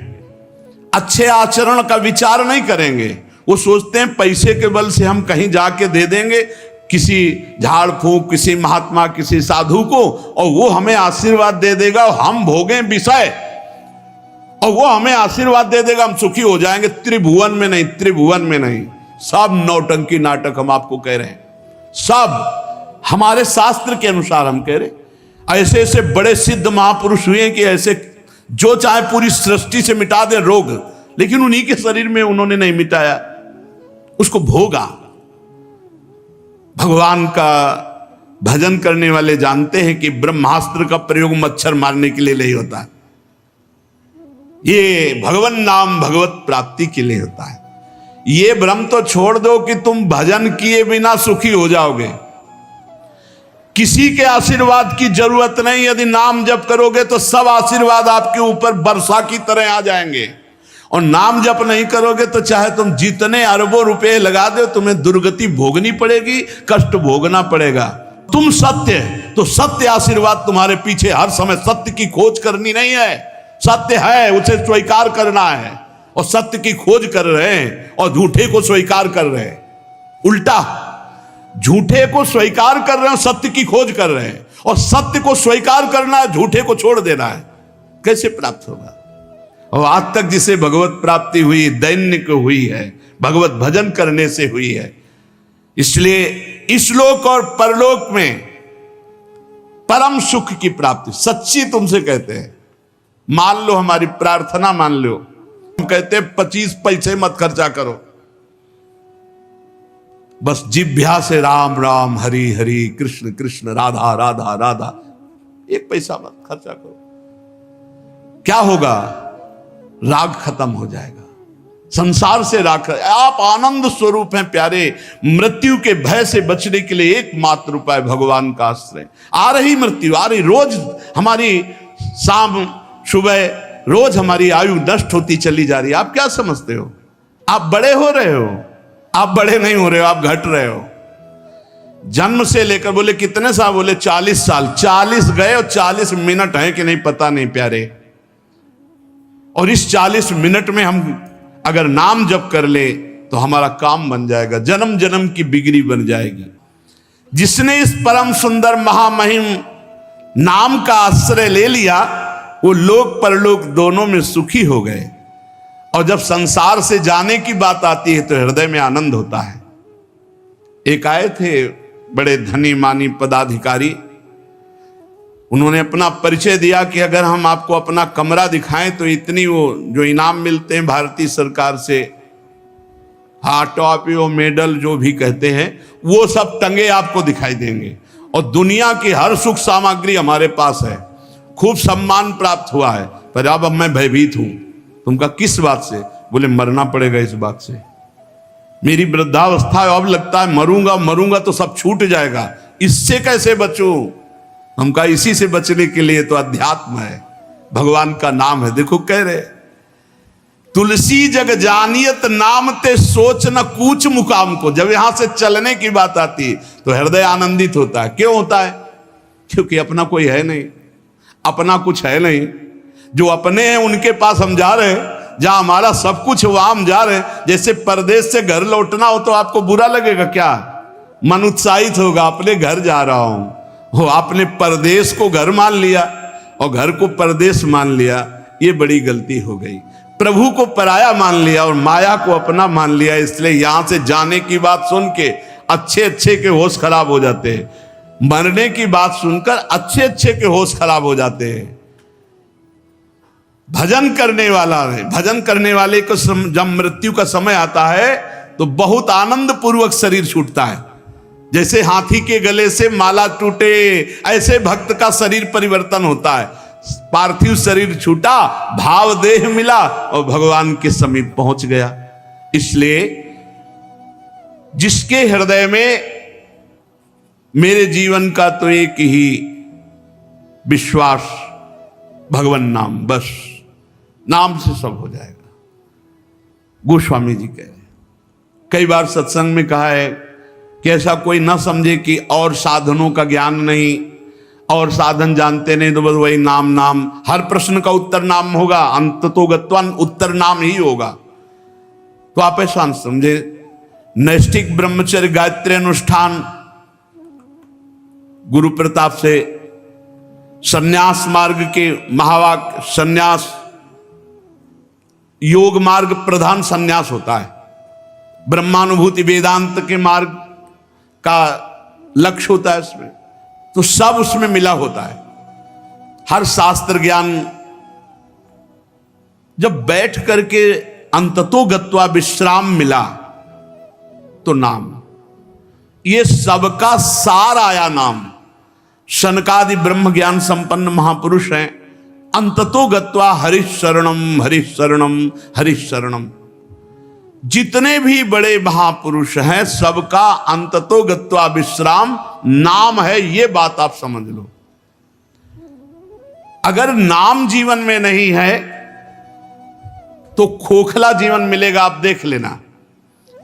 अच्छे आचरण का विचार नहीं करेंगे, वो सोचते हैं पैसे के बल से हम कहीं जाके दे देंगे किसी झाड़ फूंक, किसी महात्मा, किसी साधु को, और वो हमें आशीर्वाद दे देगा, हम भोगें विषय और वो हमें आशीर्वाद दे देगा, हम सुखी हो जाएंगे। त्रिभुवन में नहीं, त्रिभुवन में नहीं, सब नौटंकी नाटक हम आपको कह रहे हैं, सब हमारे शास्त्र के अनुसार हम कह रहे। ऐसे ऐसे बड़े सिद्ध महापुरुष हुए कि ऐसे जो चाहे पूरी सृष्टि से मिटा दे रोग, लेकिन उन्हीं के शरीर में उन्होंने नहीं मिटाया, उसको भोगा। भगवान का भजन करने वाले जानते हैं कि ब्रह्मास्त्र का प्रयोग मच्छर मारने के लिए नहीं होता है, ये भगवान नाम भगवत प्राप्ति के लिए होता है। ये भ्रम तो छोड़ दो कि तुम भजन किए बिना सुखी हो जाओगे, किसी के आशीर्वाद की जरूरत नहीं। यदि नाम जप करोगे तो सब आशीर्वाद आपके ऊपर वर्षा की तरह आ जाएंगे, और नाम जप नहीं करोगे तो चाहे तुम जितने अरबों रुपए लगा दो, तुम्हें दुर्गति भोगनी पड़ेगी, कष्ट भोगना पड़ेगा। तुम सत्य, तो सत्य आशीर्वाद तुम्हारे पीछे हर समय। सत्य की खोज करनी नहीं है, सत्य है उसे स्वीकार करना है, और सत्य की खोज कर रहे हैं और झूठे को स्वीकार कर रहे हैं। उल्टा, झूठे को स्वीकार कर रहे हैं, सत्य की खोज कर रहे हैं, और सत्य को स्वीकार करना है, झूठे को छोड़ देना है। कैसे प्राप्त होगा? और आज तक जिसे भगवत प्राप्ति हुई दैन्य को हुई है, भगवत भजन करने से हुई है। इसलिए इस लोक और परलोक में परम सुख की प्राप्ति सच्ची तुमसे कहते हैं। मान लो, हमारी प्रार्थना मान लो, हम कहते हैं 25 पैसे मत खर्चा करो, बस जिभ्या से राम राम हरि हरि कृष्ण कृष्ण राधा राधा राधा, 1 पैसा मत खर्चा करो। क्या होगा? राग खत्म हो जाएगा, संसार से राग। आप आनंद स्वरूप हैं प्यारे। मृत्यु के भय से बचने के लिए एकमात्र उपाय भगवान का आश्रय। आ रही मृत्यु, आ रही, रोज हमारी शाम सुबह रोज हमारी आयु नष्ट होती चली जा रही है। आप क्या समझते हो? आप बड़े हो रहे हो? आप बड़े नहीं हो रहे हो, आप घट रहे हो। जन्म से लेकर, बोले कितने साल? बोले 40 साल। 40 गए और 40 मिनट है कि नहीं पता नहीं प्यारे। और इस 40 मिनट में हम अगर नाम जप कर ले तो हमारा काम बन जाएगा, जन्म जन्म की बिगड़ी बन जाएगी। जिसने इस परम सुंदर महामहिम नाम का आश्रय ले लिया, वो लोक परलोक दोनों में सुखी हो गए। और जब संसार से जाने की बात आती है तो हृदय में आनंद होता है। एक आए थे बड़े धनी मानी पदाधिकारी, उन्होंने अपना परिचय दिया कि अगर हम आपको अपना कमरा दिखाएं तो इतनी वो जो इनाम मिलते हैं भारतीय सरकार से, टॉफी और मेडल जो भी कहते हैं, वो सब टंगे आपको दिखाई देंगे और दुनिया की हर सुख सामग्री हमारे पास है, खूब सम्मान प्राप्त हुआ है, पर अब मैं भयभीत हूं। तुमका किस बात से? बोले मरना पड़ेगा इस बात से, मेरी वृद्धावस्था है, अब लगता है मरूंगा मरूंगा तो सब छूट जाएगा, इससे कैसे बचूं? हम कहा इसी से बचने के लिए तो अध्यात्म है, भगवान का नाम है। देखो कह रहे तुलसी जग जानियत नाम ते सोच न कूच मुकाम को। जब यहां से चलने की बात आती तो हृदय आनंदित होता है। क्यों होता है? क्योंकि अपना कोई है नहीं, अपना कुछ है नहीं। जो अपने हैं उनके पास हम जा रहे हैं, जहां हमारा सब कुछ वहां हम जा रहे हैं। जैसे परदेश से घर लौटना हो तो आपको बुरा लगेगा क्या? मन उत्साहित होगा, अपने घर जा रहा हूं। वो आपने परदेश को घर मान लिया और घर को परदेश मान लिया, ये बड़ी गलती हो गई। प्रभु को पराया मान लिया और माया को अपना मान लिया। इसलिए यहां से जाने की बात सुन के अच्छे अच्छे के होश खराब हो जाते हैं, मरने की बात सुनकर अच्छे अच्छे के होश खराब हो जाते हैं। भजन करने वाला है, भजन करने वाले को जब मृत्यु का समय आता है तो बहुत आनंद पूर्वक शरीर छूटता है। जैसे हाथी के गले से माला टूटे, ऐसे भक्त का शरीर परिवर्तन होता है। पार्थिव शरीर छूटा, भाव देह मिला और भगवान के समीप पहुंच गया। इसलिए जिसके हृदय में मेरे जीवन का तो एक ही विश्वास, भगवान नाम, बस नाम से सब हो जाएगा। गोस्वामी जी कह रहे, कई बार सत्संग में कहा है कि ऐसा कोई ना समझे कि और साधनों का ज्ञान नहीं, और साधन जानते नहीं तो बस वही नाम नाम, हर प्रश्न का उत्तर नाम होगा, अंततोगत्वान उत्तर नाम ही होगा। तो आप ऐसा समझे, नैष्ठिक ब्रह्मचर्य गायत्री अनुष्ठान गुरु प्रताप से, सन्यास मार्ग के महावाक्य सन्यास, योग मार्ग प्रधान सन्यास होता है, ब्रह्मानुभूति वेदांत के मार्ग का लक्ष्य होता है इसमें, तो सब उसमें मिला होता है। हर शास्त्र ज्ञान जब बैठ करके अंततोगत्वा विश्राम मिला तो नाम, ये सबका सार आया नाम। शनकादि ब्रह्म ज्ञान संपन्न महापुरुष हैं, अंततोगत्वा हरिः शरणम हरिः शरणम हरिः शरणम। जितने भी बड़े महापुरुष हैं सबका अंततोगत्वा विश्राम नाम है, ये बात आप समझ लो। अगर नाम जीवन में नहीं है तो खोखला जीवन मिलेगा। आप देख लेना,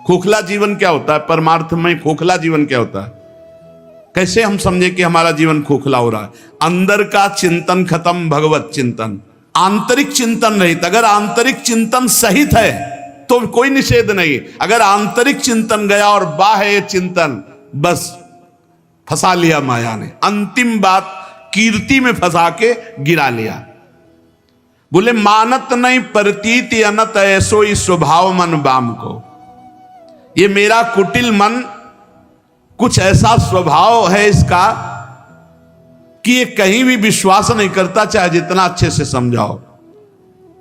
खोखला जीवन क्या होता है, परमार्थ में खोखला जीवन क्या होता है। कैसे हम समझे कि हमारा जीवन खोखला हो रहा है? अंदर का चिंतन खत्म, भगवत चिंतन, आंतरिक चिंतन रहित। अगर आंतरिक चिंतन सहित है तो कोई निषेध नहीं। अगर आंतरिक चिंतन गया और बाह्य चिंतन, बस फंसा लिया माया ने, अंतिम बात कीर्ति में फंसा के गिरा लिया। बोले मानत नहीं प्रतीति अनत ऐसो ही स्वभाव मन बाम को। ये मेरा कुटिल मन कुछ ऐसा स्वभाव है इसका कि ये कहीं भी विश्वास नहीं करता, चाहे जितना अच्छे से समझाओ।